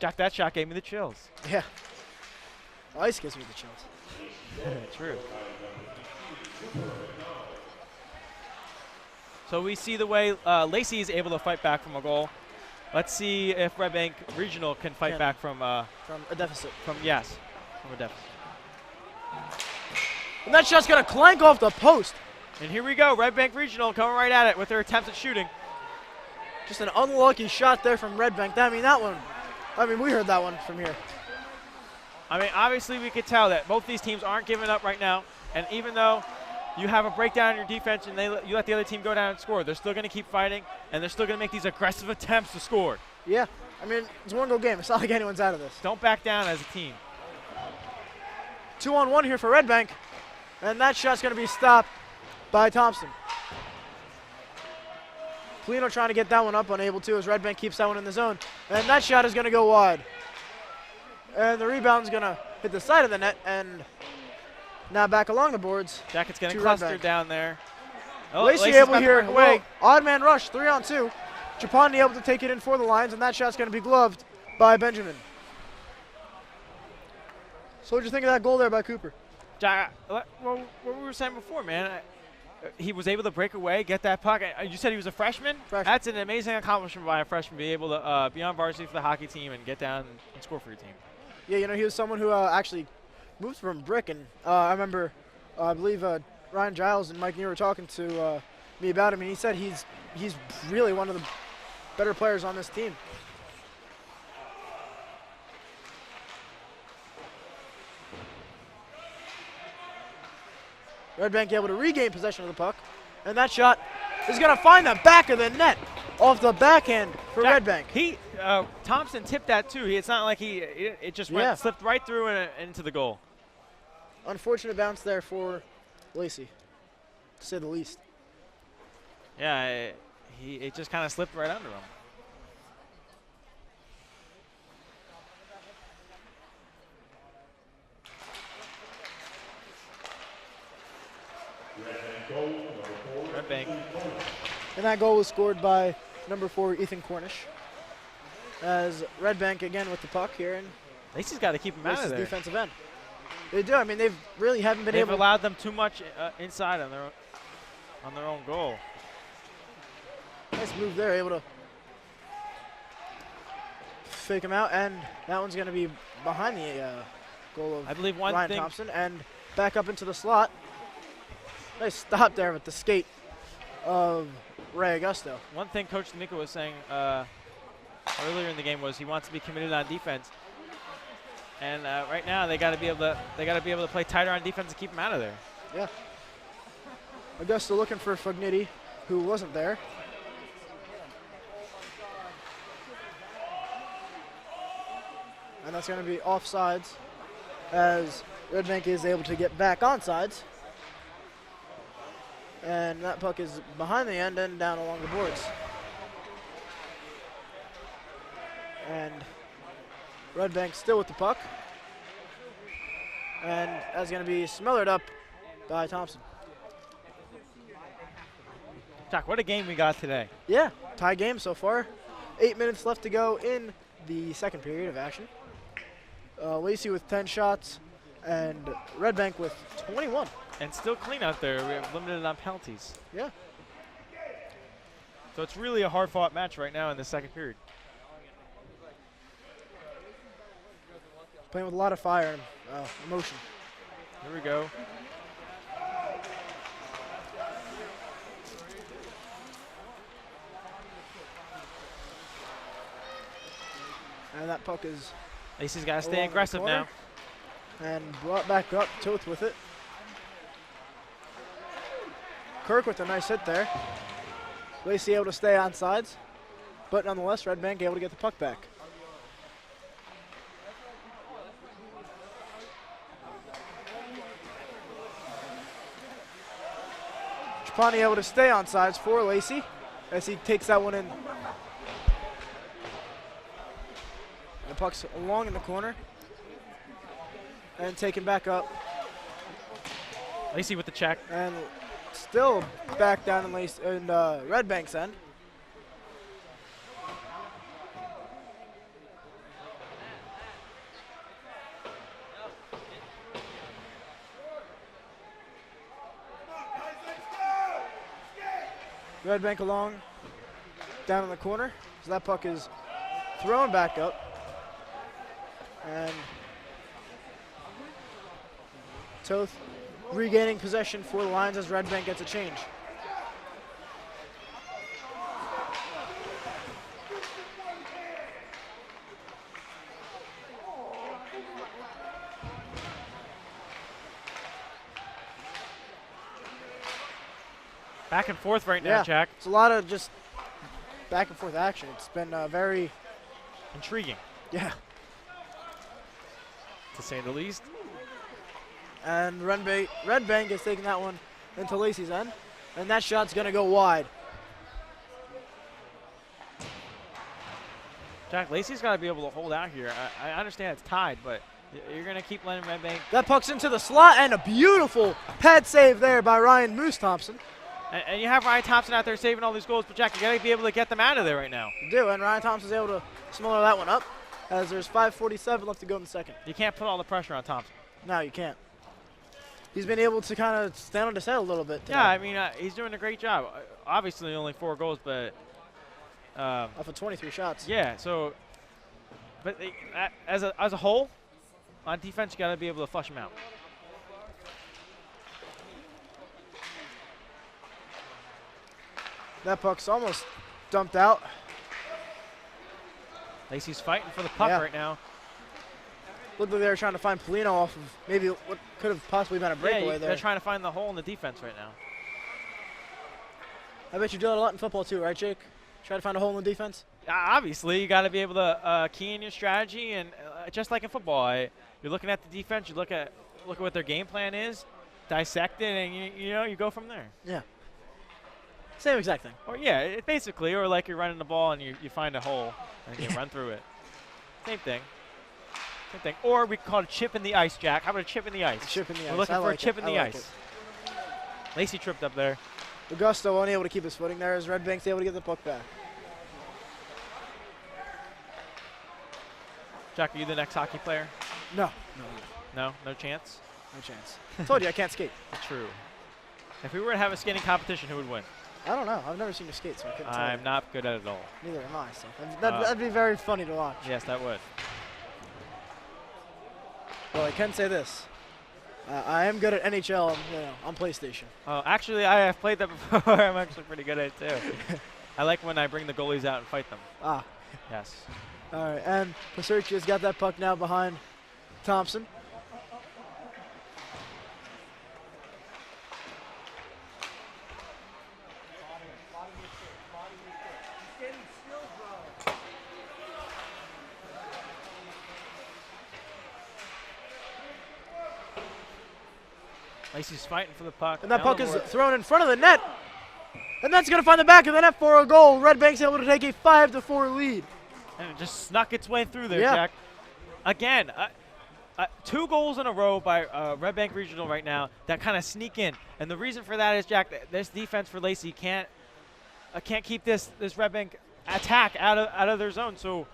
Jack, that shot gave me the chills. Yeah. Ice gives me the chills. True. So we see the way Lacey is able to fight back from a goal. Let's see if Red Bank Regional can fight back from a deficit. From a deficit. And that shot's going to clank off the post. And here we go, Red Bank Regional coming right at it with their attempts at shooting. Just an unlucky shot there from Red Bank. We heard that one from here. I mean, obviously we could tell that both these teams aren't giving up right now. And even though you have a breakdown in your defense and you let the other team go down and score, they're still going to keep fighting, and they're still going to make these aggressive attempts to score. Yeah. I mean, it's a one-goal game. It's not like anyone's out of this. Don't back down as a team. 2-on-1 here for Red Bank. And that shot's going to be stopped by Thompson. Palino trying to get that one up, unable to, as Red Bank keeps that one in the zone. And that shot is going to go wide. And the rebound's going to hit the side of the net, and now back along the boards. Jacket's getting clustered down there. Oh, Lacey able here. Well, odd man rush, 3-on-2. Trapani able to take it in for the Lions, and that shot's going to be gloved by Benjamin. So what'd you think of that goal there by Cooper? Well, what we were saying before, man, he was able to break away, get that puck. You said he was a freshman? That's an amazing accomplishment by a freshman, be able to be on varsity for the hockey team and get down and score for your team. Yeah, he was someone who actually moved from Brick, and I remember, I believe Ryan Giles and Mike Neri were talking to me about him, and he said he's really one of the better players on this team. Red Bank able to regain possession of the puck, and that shot is going to find the back of the net off the backhand for Red Bank. Thompson tipped that too. It's not like it just slipped right through and into the goal. Unfortunate bounce there for Lacey, to say the least. Yeah, it just kind of slipped right under him. Red Bank. And that goal was scored by number 4, Ethan Cornish. As Red Bank again with the puck here, and Lacey's got to keep him out of there. Defensive end. They do. I mean, they've really haven't been able. They've allowed them too much inside on their own goal. Nice move there, able to fake him out, and that one's going to be behind the goal of I believe one Ryan thing. Thompson, and back up into the slot. Nice stop there with the skate of Ray Augusto. One thing Coach D'Amico was saying earlier in the game was he wants to be committed on defense, and right now they got to be able to play tighter on defense and keep him out of there. Yeah. Augusto looking for Fognitti, who wasn't there. And that's going to be offsides as Red Bank is able to get back onsides. And that puck is behind the end and down along the boards. And Red Bank still with the puck. And that's going to be smothered up by Thompson. Jack, what a game we got today. Yeah, tie game so far. 8 minutes left to go in the second period of action. Lacey with 10 shots and Red Bank with 21. And still clean out there. We have limited on penalties. Yeah. So it's really a hard-fought match right now in the second period. Playing with a lot of fire and emotion. Here we go. And that puck is Lacey's got to stay along the aggressive corner now. and brought back up. Toth with it. Kirk with a nice hit there. Lacey able to stay on sides, but nonetheless, Red Bank able to get the puck back. Trapani able to stay on sides for Lacey as he takes that one in. The puck's along in the corner and taken back up. Lacey with the check. And still back down in Red Bank's end. Red Bank along, down in the corner. So that puck is thrown back up. And Toth regaining possession for the Lions as Red Bank gets a change. Back and forth right now, Jack. It's a lot of just back and forth action. It's been very intriguing. Yeah. To say the least. And Red Bank is taking that one into Lacey's end. And that shot's going to go wide. Jack, Lacey's got to be able to hold out here. I understand it's tied, but you're going to keep letting Red Bank. That puck's into the slot, and a beautiful pad save there by Ryan Moose Thompson. And you have Ryan Thompson out there saving all these goals, but Jack, you got to be able to get them out of there right now. You do, and Ryan Thompson's able to smother that one up as there's 5:47 left to go in the second. You can't put all the pressure on Thompson. No, you can't. He's been able to kind of stand on his head a little bit today. Yeah, I mean, he's doing a great job. Obviously, only 4 goals, but off of 23 shots. Yeah, so, but as a whole, on defense, you got to be able to flush them out. That puck's almost dumped out. Lacey's fighting for the puck right now. Looked like they were trying to find Palino off of maybe what could have possibly been a breakaway there. They're trying to find the hole in the defense right now. I bet you do that a lot in football too, right, Jake? Try to find a hole in the defense? Obviously, you got to be able to key in your strategy, and just like in football, you're looking at the defense, you look at what their game plan is, dissect it, and you go from there. Yeah. Same exact thing. Or basically, or like you're running the ball and you find a hole and you run through it. Same thing. Same thing. Or we call it a chip in the ice, Jack. How about a chip in the ice? Chip in the ice. We're looking for a chip in the ice. Lacey tripped up there. Augusto unable to keep his footing there as Red Bank's able to get the puck back. Jack, are you the next hockey player? No. No chance? No chance. I told you I can't skate. True. If we were to have a skating competition, who would win? I don't know. I've never seen you skate, so I couldn't tell you. I'm not good at it all. Neither am I. So that'd be very funny to watch. Yes, that would. Well, I can say this. I am good at NHL on PlayStation. Oh, actually, I have played that before. I'm actually pretty good at it too. I like when I bring the goalies out and fight them. Ah. Yes. All right, and Paserchia's got that puck now behind Thompson. Lacey's fighting for the puck. And that puck is thrown in front of the net. And that's going to find the back of the net for a goal. Red Bank's able to take a 5-4 lead. And it just snuck its way through there, Yeah. Jack. Again, 2 goals in a row by Red Bank Regional right now that kind of sneak in. And the reason for that is, Jack, this defense for Lacey can't keep this Red Bank attack out of their zone. So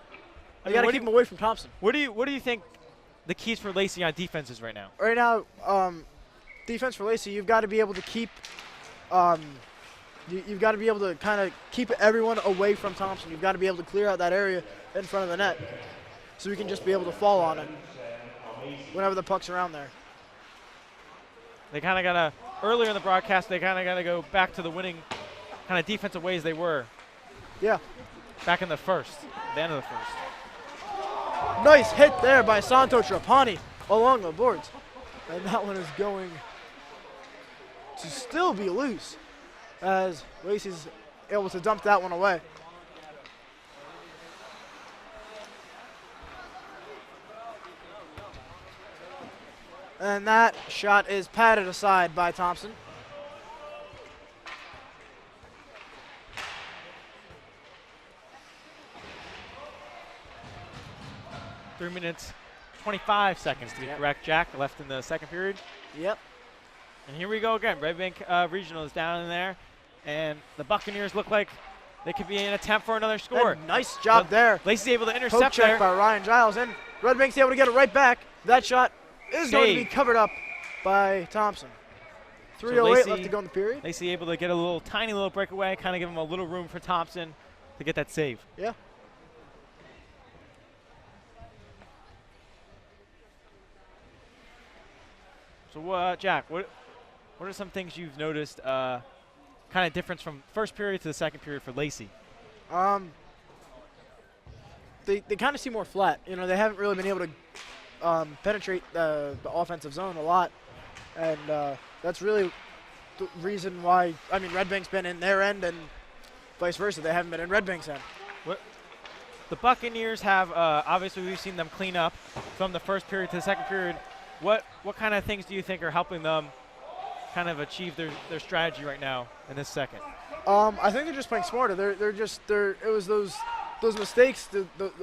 You got to keep him away from Thompson. What do you think the keys for Lacey on defense is right now? Right now, defense for Lacey, you've got to be able to keep you've got to be able to kind of keep everyone away from Thompson. You've got to be able to clear out that area in front of the net so we can just be able to fall on it whenever the puck's around there. They kind of got to, earlier in the broadcast, they kind of got to go back to the winning kind of defensive ways they were. Yeah. Back in the end of the first. Nice hit there by Santino Trapani along the boards. And that one is going to still be loose as Lacey's able to dump that one away. And that shot is patted aside by Thompson. Three minutes, 25 seconds to be correct, Jack, left in the second period. Yep. And here we go again. Red Bank Regional is down in there. And the Buccaneers look like they could be an attempt for another score. And nice job there. Lacey's able to Poke intercept check there. by Ryan Giles. And Red Bank's able to get it right back. That shot is going to be covered up by Thompson. 3:08 left to go in the period. Lacey able to get a tiny little breakaway, kind of give him a little room for Thompson to get that save. Yeah. So, Jack, what are some things you've noticed kind of difference from first period to the second period for Lacey? They kind of seem more flat. You know, they haven't really been able to penetrate the offensive zone a lot. And that's really the reason why, I mean, Red Bank's been in their end and vice versa. They haven't been in Red Bank's end. The Buccaneers have, obviously we've seen them clean up from the first period to the second period. What kind of things do you think are helping them kind of achieve their strategy right now in this second? I think they're just playing smarter. It was those mistakes,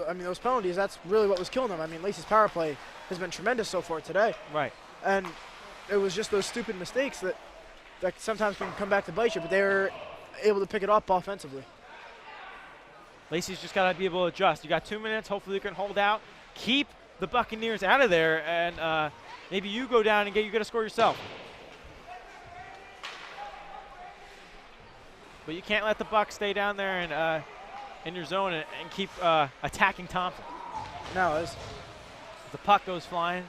I mean, those penalties, that's really what was killing them. I mean, Lacey's power play has been tremendous so far today. Right. And it was just those stupid mistakes that sometimes can come back to bite you, but they were able to pick it up offensively. Lacey's just got to be able to adjust. You got 2 minutes. Hopefully you can hold out. Keep the Buccaneers out of there, and maybe you go down and you get a score yourself. But you can't let the Bucs stay down there and in your zone and keep attacking Thompson. No, it's The puck goes flying.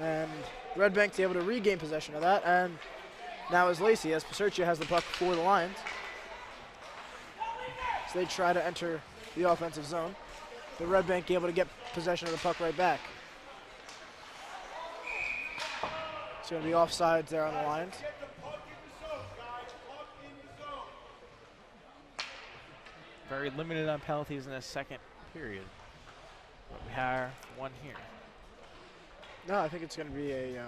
And Red Bank's able to regain possession of that, and now is Lacey as Paserchia has the puck for the Lions. So they try to enter the offensive zone. The Red Bank able to get possession of the puck right back. It's going to be offsides there on the Lions. Get the puck in the zone, guys. Puck in the zone. Very limited on penalties in this second period. But we have one here. No, I think it's going to be a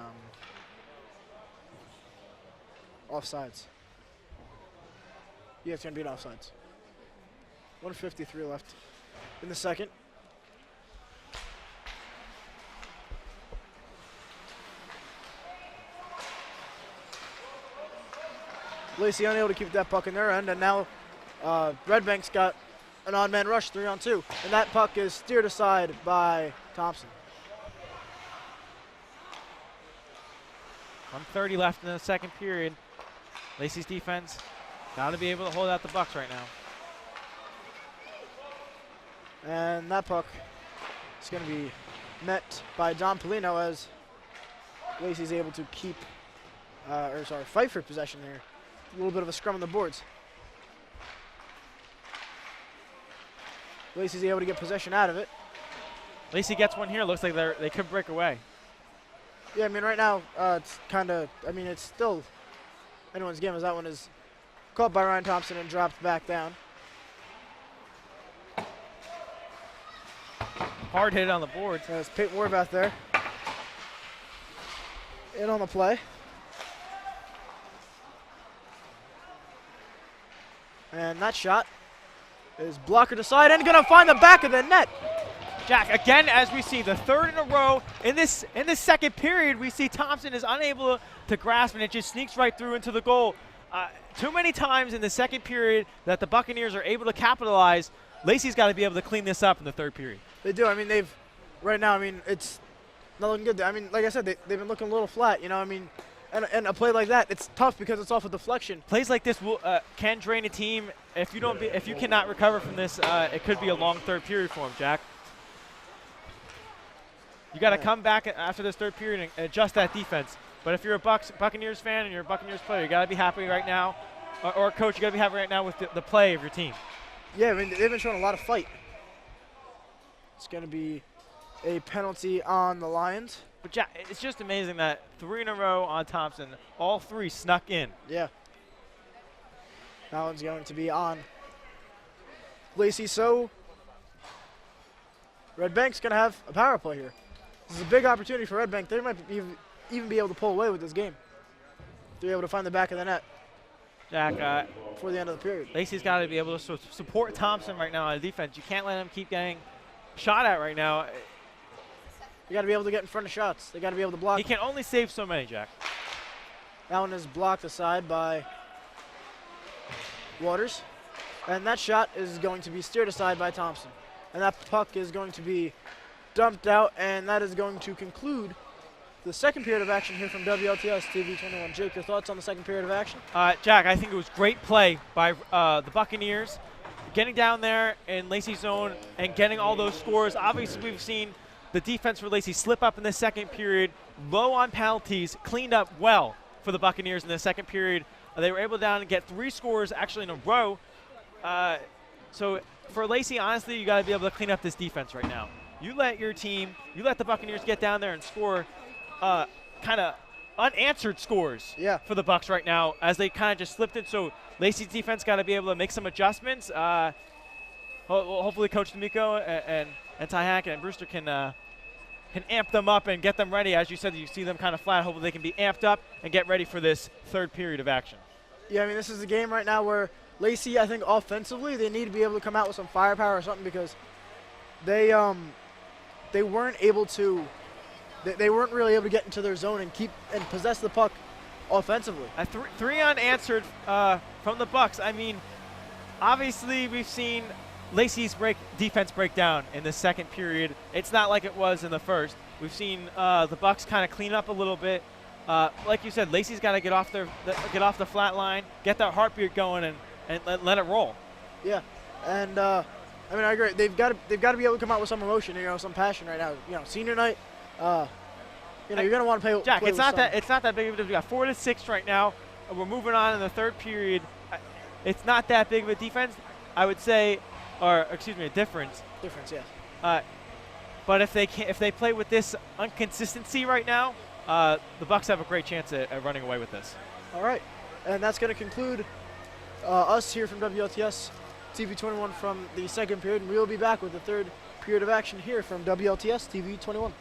offsides. Yeah, it's going to be an offsides. 1:53 left in the second. Lacey unable to keep that puck in their end, and now Red Bank's got an odd man rush 3-on-2, and that puck is steered aside by Thompson. 1:30 left in the second period. Lacey's defense got to be able to hold out the Bucs right now. And that puck is going to be met by Dom Palino as Lacey's able to keep, fight for possession here. A little bit of a scrum on the boards. Lacey's able to get possession out of it. Lacey gets one here. Looks like they could break away. Yeah, I mean, right now, it's kind of, it's still anyone's game as that one is caught by Ryan Thompson and dropped back down. Hard hit on the board. So it's Peyton Warbath there. In on the play. And that shot is blocker to side and gonna find the back of the net. Jack, again, as we see the third in a row in this second period, we see Thompson is unable to grasp and it just sneaks right through into the goal. Too many times in the second period that the Buccaneers are able to capitalize. Lacey's got to be able to clean this up in the third period. They do. I mean, it's not looking good. I mean, like I said, they've been looking a little flat. And a play like that, it's tough because it's off a deflection. Plays like this can drain a team. If you cannot recover from this, it could be a long third period for him, Jack. You got to come back after this third period and adjust that defense. But if you're a Buccaneers fan and you're a Buccaneers player, you got to be happy right now, or coach, you got to be happy right now with the play of your team. Yeah, I mean, they've been showing a lot of fight. It's going to be a penalty on the Lions. But Jack, it's just amazing that 3 in a row on Thompson, all 3 snuck in. Yeah. That one's going to be on Lacey. So Red Bank's going to have a power play here. This is a big opportunity for Red Bank. They might even be able to pull away with this game. They're able to find the back of the net. Jack, before the end of the period. Lacey's got to be able to support Thompson right now on defense. You can't let him keep getting shot at right now. You got to be able to get in front of shots. They got to be able to block. He can only save so many, Jack. That one is blocked aside by Waters. And that shot is going to be steered aside by Thompson. And that puck is going to be dumped out, and that is going to conclude the second period of action here from WLTS TV 21. Jake, your thoughts on the second period of action? Jack, I think it was great play by the Buccaneers, getting down there in Lacey's zone and getting all those scores. Obviously, we've seen the defense for Lacey slip up in the second period, low on penalties, cleaned up well for the Buccaneers in the second period. They were able to get 3 scores actually in a row. So for Lacey, honestly, you got to be able to clean up this defense right now. You let the Buccaneers get down there and score kind of unanswered scores for the Bucs right now as they kind of just slipped in. So Lacey's defense got to be able to make some adjustments. Hopefully Coach D'Amico and Ty Hackett and Brewster can amp them up and get them ready. As you said, you see them kind of flat. Hopefully they can be amped up and get ready for this third period of action. Yeah, I mean, this is a game right now where Lacey, I think offensively, they need to be able to come out with some firepower or something because they weren't able to. They weren't really able to get into their zone and keep and possess the puck offensively. 3 unanswered from the Bucs. I mean, obviously we've seen Lacey's defense break down in the second period. It's not like it was in the first. We've seen the Bucs kind of clean up a little bit. Like you said, Lacey's got to get off the flat line, get that heartbeat going, and let it roll. Yeah, and I mean, I agree. They've got to be able to come out with some emotion, some passion right now. Senior night. You're gonna want to play. Jack, play it's with not that big of a difference. We got 4-6 right now. We're moving on in the third period. It's not that big of a defense, I would say, or excuse me, a difference. Difference, yes. But if they play with this inconsistency right now, the Bucs have a great chance at running away with this. All right, and that's going to conclude us here from WLTS TV 21 from the second period, and we will be back with the third period of action here from WLTS TV 21.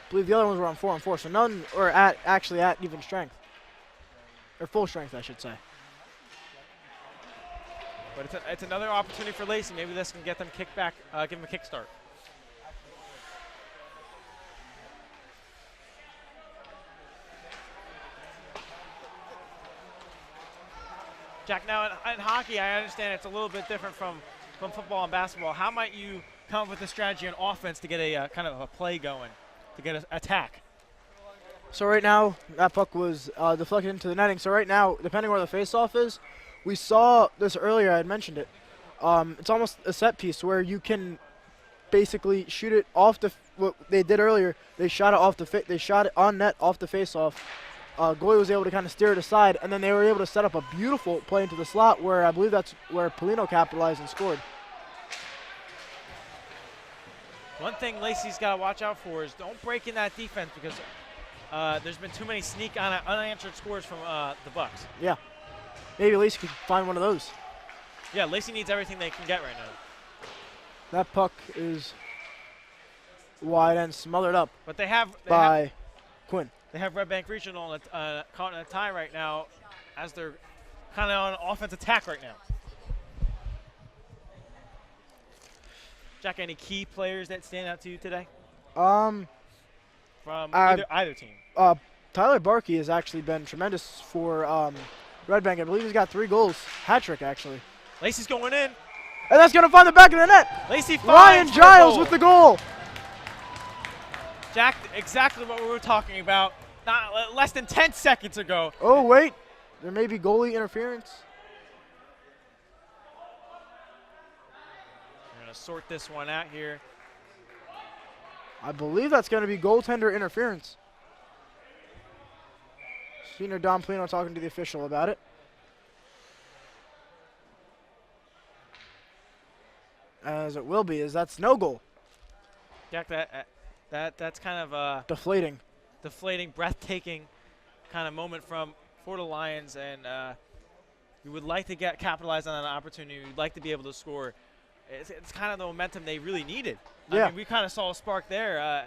I believe the other ones were on 4-on-4, so none are actually at even strength. Or full strength, I should say. But it's another opportunity for Lacey. Maybe this can get them kick back, give them a kickstart. Jack, now in hockey, I understand it's a little bit different from football and basketball. How might you come up with a strategy on offense to get a kind of a play going, to get an attack? So right now, that puck was deflected into the netting. So right now, depending where the face-off is, we saw this earlier. I had mentioned it. It's almost a set piece where you can basically shoot it off the. What they did earlier, they shot it off the. They shot it on net off the face-off. Goalie was able to kind of steer it aside, and then they were able to set up a beautiful play into the slot where I believe that's where Palino capitalized and scored. One thing Lacey's got to watch out for is don't break in that defense because there's been too many unanswered scores from the Bucks. Yeah. Maybe Lacey could find one of those. Yeah, Lacey needs everything they can get right now. That puck is wide and smothered up But they have Quinn. They have Red Bank Regional caught in a tie right now as they're kind of on offense attack right now. Jack, any key players that stand out to you today? From either team? Tyler Barkey has actually been tremendous for Red Bank. I believe he's got 3 goals. Hat trick, actually. Lacey's going in. And that's going to find the back of the net. Lacey finds Ryan Giles with the goal. Jack, exactly what we were talking about not less than 10 seconds ago. Oh, wait. There may be goalie interference. We're going to sort this one out here. I believe that's going to be goaltender interference. Senior Dom Palino talking to the official about it. As it will be, that's no goal. Jack, that's kind of a deflating, breathtaking kind of moment for the Lions, and you would like to capitalize on that opportunity. You'd like to be able to score. It's kind of the momentum they really needed. Yeah. I mean, we kind of saw a spark there.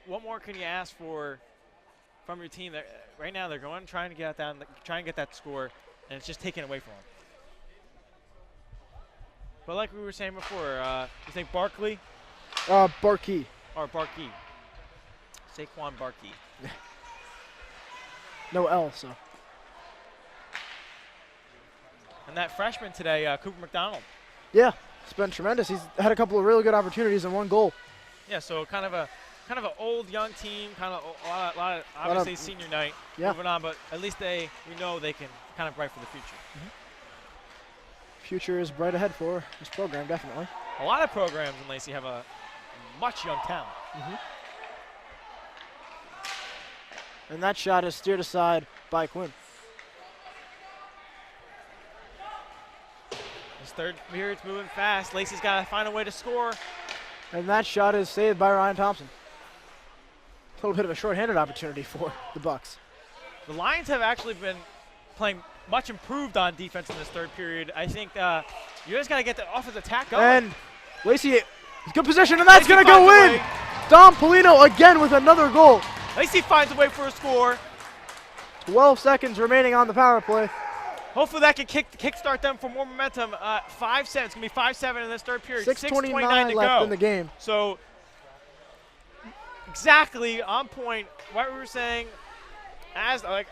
What more can you ask for from your team? Right now, they're going trying to get that score, and it's just taken away from them. But like we were saying before, you think Barkley? Barkey. Or Barkey. Saquon Barkey. No L, so. And that freshman today, Cooper McDonald. Yeah, it's been tremendous. He's had a couple of really good opportunities and 1 goal. Yeah, so kind of an old young team, kind of a lot of obviously senior night moving on, but at least we know they can kind of bright for the future. Mm-hmm. Future is bright ahead for this program, definitely. A lot of programs in Lacey have a much young talent. Mm-hmm. And that shot is steered aside by Quinn. This third period's moving fast. Lacey's got to find a way to score. And that shot is saved by Ryan Thompson. A little bit of a shorthanded opportunity for the Bucks. The Lions have actually been playing much improved on defense in this third period. I think you guys got to get the offensive attack going. And Lacey, good position, and that's going to go in. Dom Palino again with another goal. Lacey finds a way for a score. 12 seconds remaining on the power play. Hopefully that can kickstart them for more momentum. 5-7. It's going to be 5-7 in this third period. 6:29 to left go in the game. So exactly on point. What we were saying.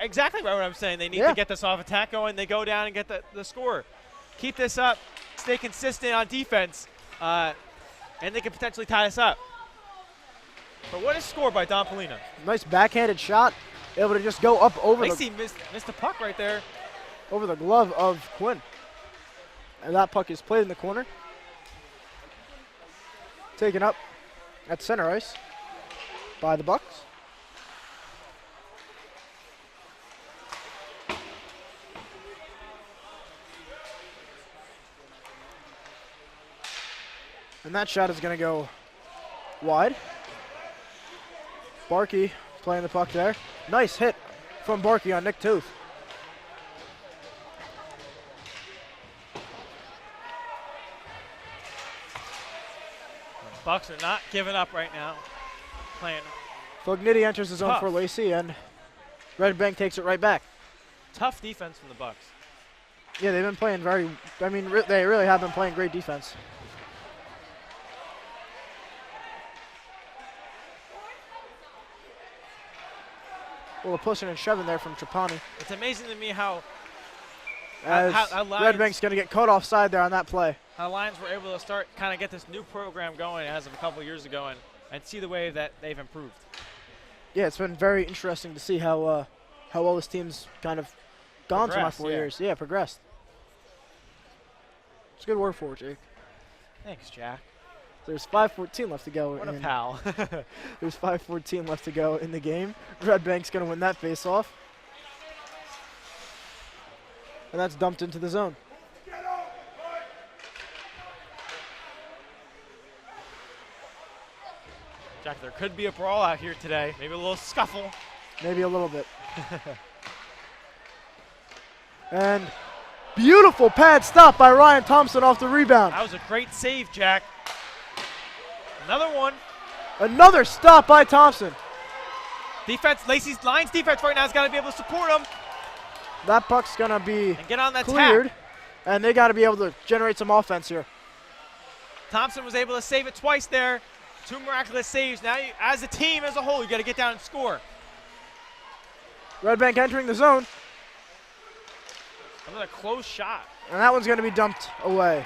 Exactly what I'm saying. They need to get this off attack going. They go down and get the score. Keep this up. Stay consistent on defense. And they can potentially tie this up. But what is scored by Dom Palino? Nice backhanded shot. Able to just go up over Lacey missed the puck right there. Over the glove of Quinn. And that puck is played in the corner. Taken up at center ice by the Bucks. And that shot is going to go wide. Barkey playing the puck there. Nice hit from Barkey on Nick Tooth. Bucks are not giving up right now. Playing. Fognitti enters the zone for Lacey, and Red Bank takes it right back. Tough defense from the Bucks. Yeah, they've been playing they really have been playing great defense. A little pushing and shoving there from Trapani. It's amazing to me how Red Bank's going to get caught offside there on that play. How Lions were able to get this new program going as of a couple years ago and see the way that they've improved. yeah, it's been very interesting to see how well this team's kind of gone through my 4 years. Yeah, progressed. It's good work for it, Jake. Thanks, Jack. There's 5:14 left to go. What a pal. There's 5:14 left to go in the game. Red Bank's going to win that face-off. And that's dumped into the zone. Jack, there could be a brawl out here today. Maybe a little scuffle. Maybe a little bit. And beautiful pad stop by Ryan Thompson off the rebound. That was a great save, Jack. Another one. Another stop by Thompson. Defense, Lacey's Lions defense right now has got to be able to support him. That puck's going to be and get on that cleared. tap. And they got to be able to generate some offense here. Thompson was able to save it twice there. 2 miraculous saves. Now, as a team, as a whole, you got to get down and score. Red Bank entering the zone. Another close shot. And that one's going to be dumped away.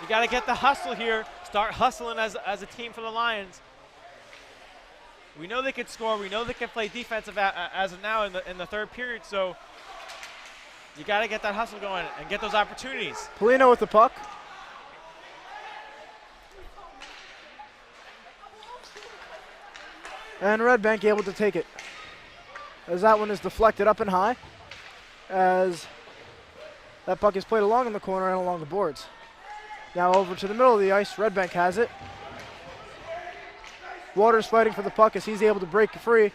You got to get the hustle here. Start hustling as a team for the Lions. We know they can score. We know they can play defensive as of now in the third period. So you got to get that hustle going and get those opportunities. Palino with the puck. And Red Bank able to take it. As that one is deflected up and high. As that puck is played along in the corner and along the boards. Now over to the middle of the ice. Red Bank has it. Waters fighting for the puck as he's able to break free.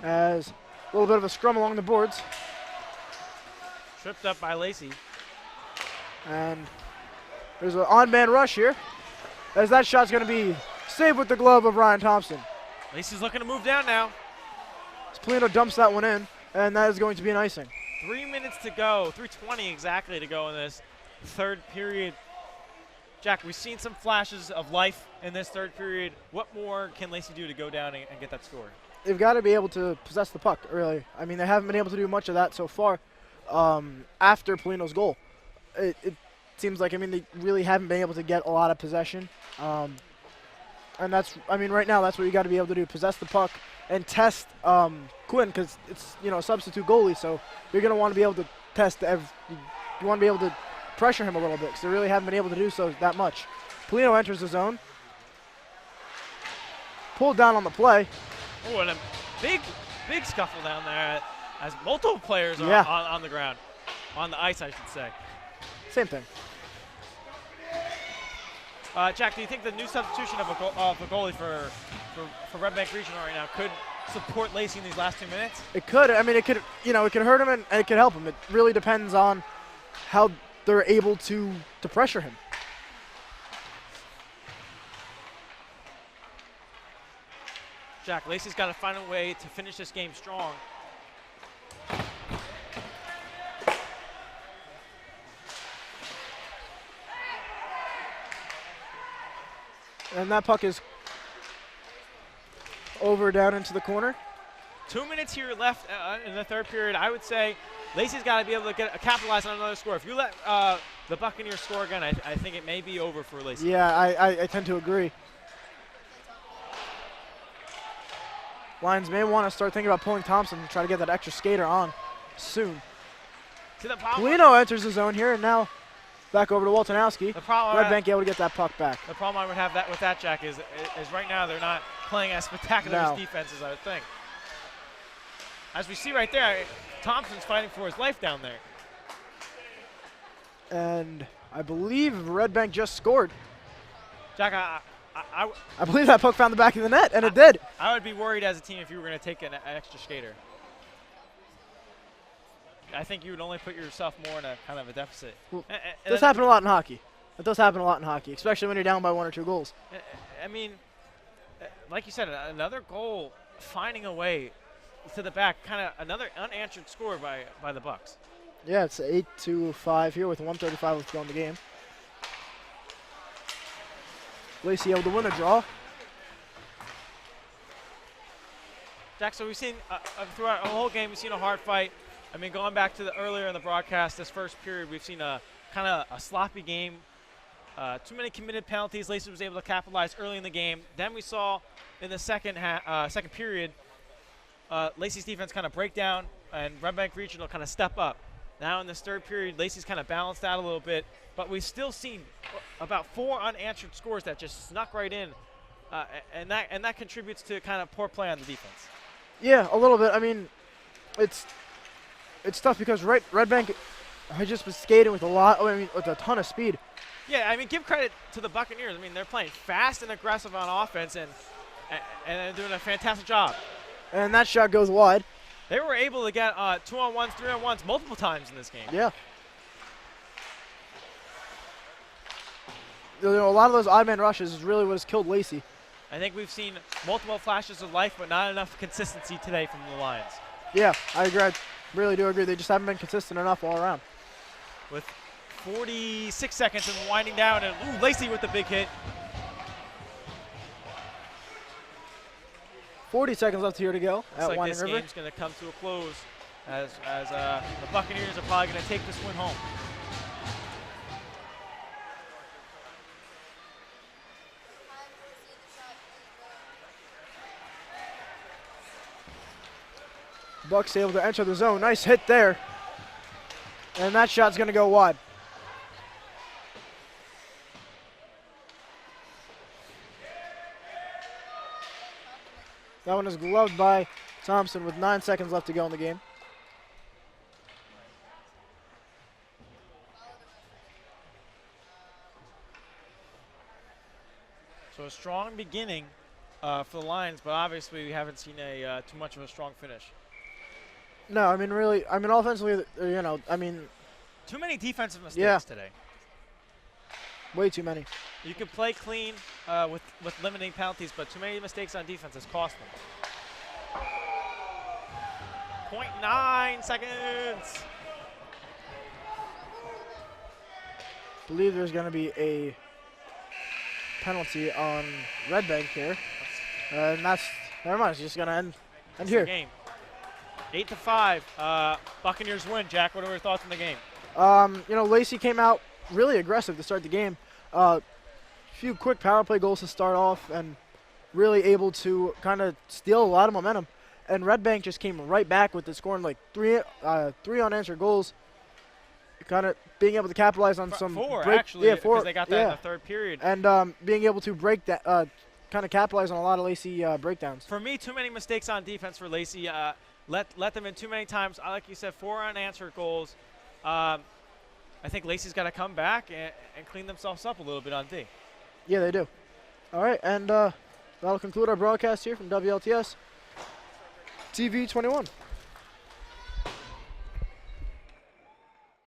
As a little bit of a scrum along the boards. Tripped up by Lacey. And there's an on-man rush here. As that shot's going to be saved with the glove of Ryan Thompson. Lacey's looking to move down now. Palino dumps that one in, and that is going to be an icing. 3 minutes to go, 3:20 exactly to go in this third period. Jack, we've seen some flashes of life in this third period. What more can Lacey do to go down and get that score? They've got to be able to possess the puck, really. I mean, they haven't been able to do much of that so far after Palino's goal. It seems like, I mean, they really haven't been able to get a lot of possession. And that's, I mean, right now, that's what you got to be able to do, possess the puck and test Quinn, because it's, you know, a substitute goalie, so you're going to want to be able to test, you want to be able to pressure him a little bit, because they really haven't been able to do so that much. Palino enters the zone. Pulled down on the play. Oh, and a big scuffle down there as multiple players are on the ground. On the ice, I should say. Same thing. Jack, do you think the new substitution of a goalie for Red Bank Regional right now could support Lacey in these last 2 minutes? It could. I mean, it could. You know, it could hurt him and it could help him. It really depends on how they're able to pressure him. Jack, Lacey's got to find a way to finish this game strong. And that puck is over down into the corner. 2 minutes here left in the third period. I would say Lacey's got to be able to capitalize on another score. If you let the Buccaneers score again, I think it may be over for Lacey. Yeah, I tend to agree. Lions may want to start thinking about pulling Thompson and try to get that extra skater on soon. Palino enters the zone here, and now back over to Waltonowski. Red Bank able to get that puck back. The problem I would have with that, Jack, is right now they're not playing as spectacular as defense as I would think. As we see right there, Thompson's fighting for his life down there. And I believe Red Bank just scored. Jack, I believe that puck found the back of the net, and it did. I would be worried as a team if you were going to take an extra skater. I think you would only put yourself more in a kind of a deficit. Well, it does happen a lot in hockey. It does happen a lot in hockey, especially when you're down by 1 or 2 goals. I mean, like you said, another goal finding a way to the back, kind of another unanswered score by the Bucks. Yeah, it's 8-5 here with 1:35 left to go in the game. Lacey able to win a draw. Jack, so we've seen throughout the whole game, we've seen a hard fight. I mean, going back to earlier in the broadcast, this first period, we've seen a kind of a sloppy game. Too many committed penalties. Lacey was able to capitalize early in the game. Then we saw in the second period, Lacey's defense kind of break down and Red Bank Regional kind of step up. Now in this third period, Lacey's kind of balanced out a little bit, but we've still seen about 4 unanswered scores that just snuck right in, and that contributes to kind of poor play on the defense. Yeah, a little bit. I mean, it's tough because Red Bank has just been skating with with a ton of speed. Yeah, I mean, give credit to the Buccaneers. I mean, they're playing fast and aggressive on offense, and they're doing a fantastic job. And that shot goes wide. They were able to get 2-on-1s, 3-on-1s multiple times in this game. Yeah. You know, a lot of those odd man rushes is really what has killed Lacey. I think we've seen multiple flashes of life, but not enough consistency today from the Lions. Yeah, I agree. I really do agree. They just haven't been consistent enough all around. With 46 seconds and winding down, and Lacey with the big hit. 40 seconds left here to go at Looks like Winding this River. game's going to come to a close as the Buccaneers are probably going to take this win home. Bucks able to enter the zone. Nice hit there. And that shot's going to go wide. That one is gloved by Thompson with 9 seconds left to go in the game. So a strong beginning for the Lions, but obviously we haven't seen too much of a strong finish. No, I mean, really, I mean, offensively, you know, I mean. Too many defensive mistakes today. Way too many. You can play clean with limiting penalties, but too many mistakes on defense has cost them. 0.9 seconds. I believe there's going to be a penalty on Red Bank here. And that's, never mind, it's just going to end here. Game. 8-5. Buccaneers win. Jack, what are your thoughts on the game? You know, Lacey came out really aggressive to start the game. Few quick power play goals to start off and really able to kind of steal a lot of momentum. And Red Bank just came right back with the scoring like three unanswered goals. Kind of being able to capitalize on some four, actually, because they got that in the third period. And being able to break that, kind of capitalize on a lot of Lacey breakdowns. For me, too many mistakes on defense for Lacey. Let them in too many times. Like you said, 4 unanswered goals. I think Lacey's got to come back and clean themselves up a little bit on D. Yeah, they do. All right, and that'll conclude our broadcast here from WLTS TV 21.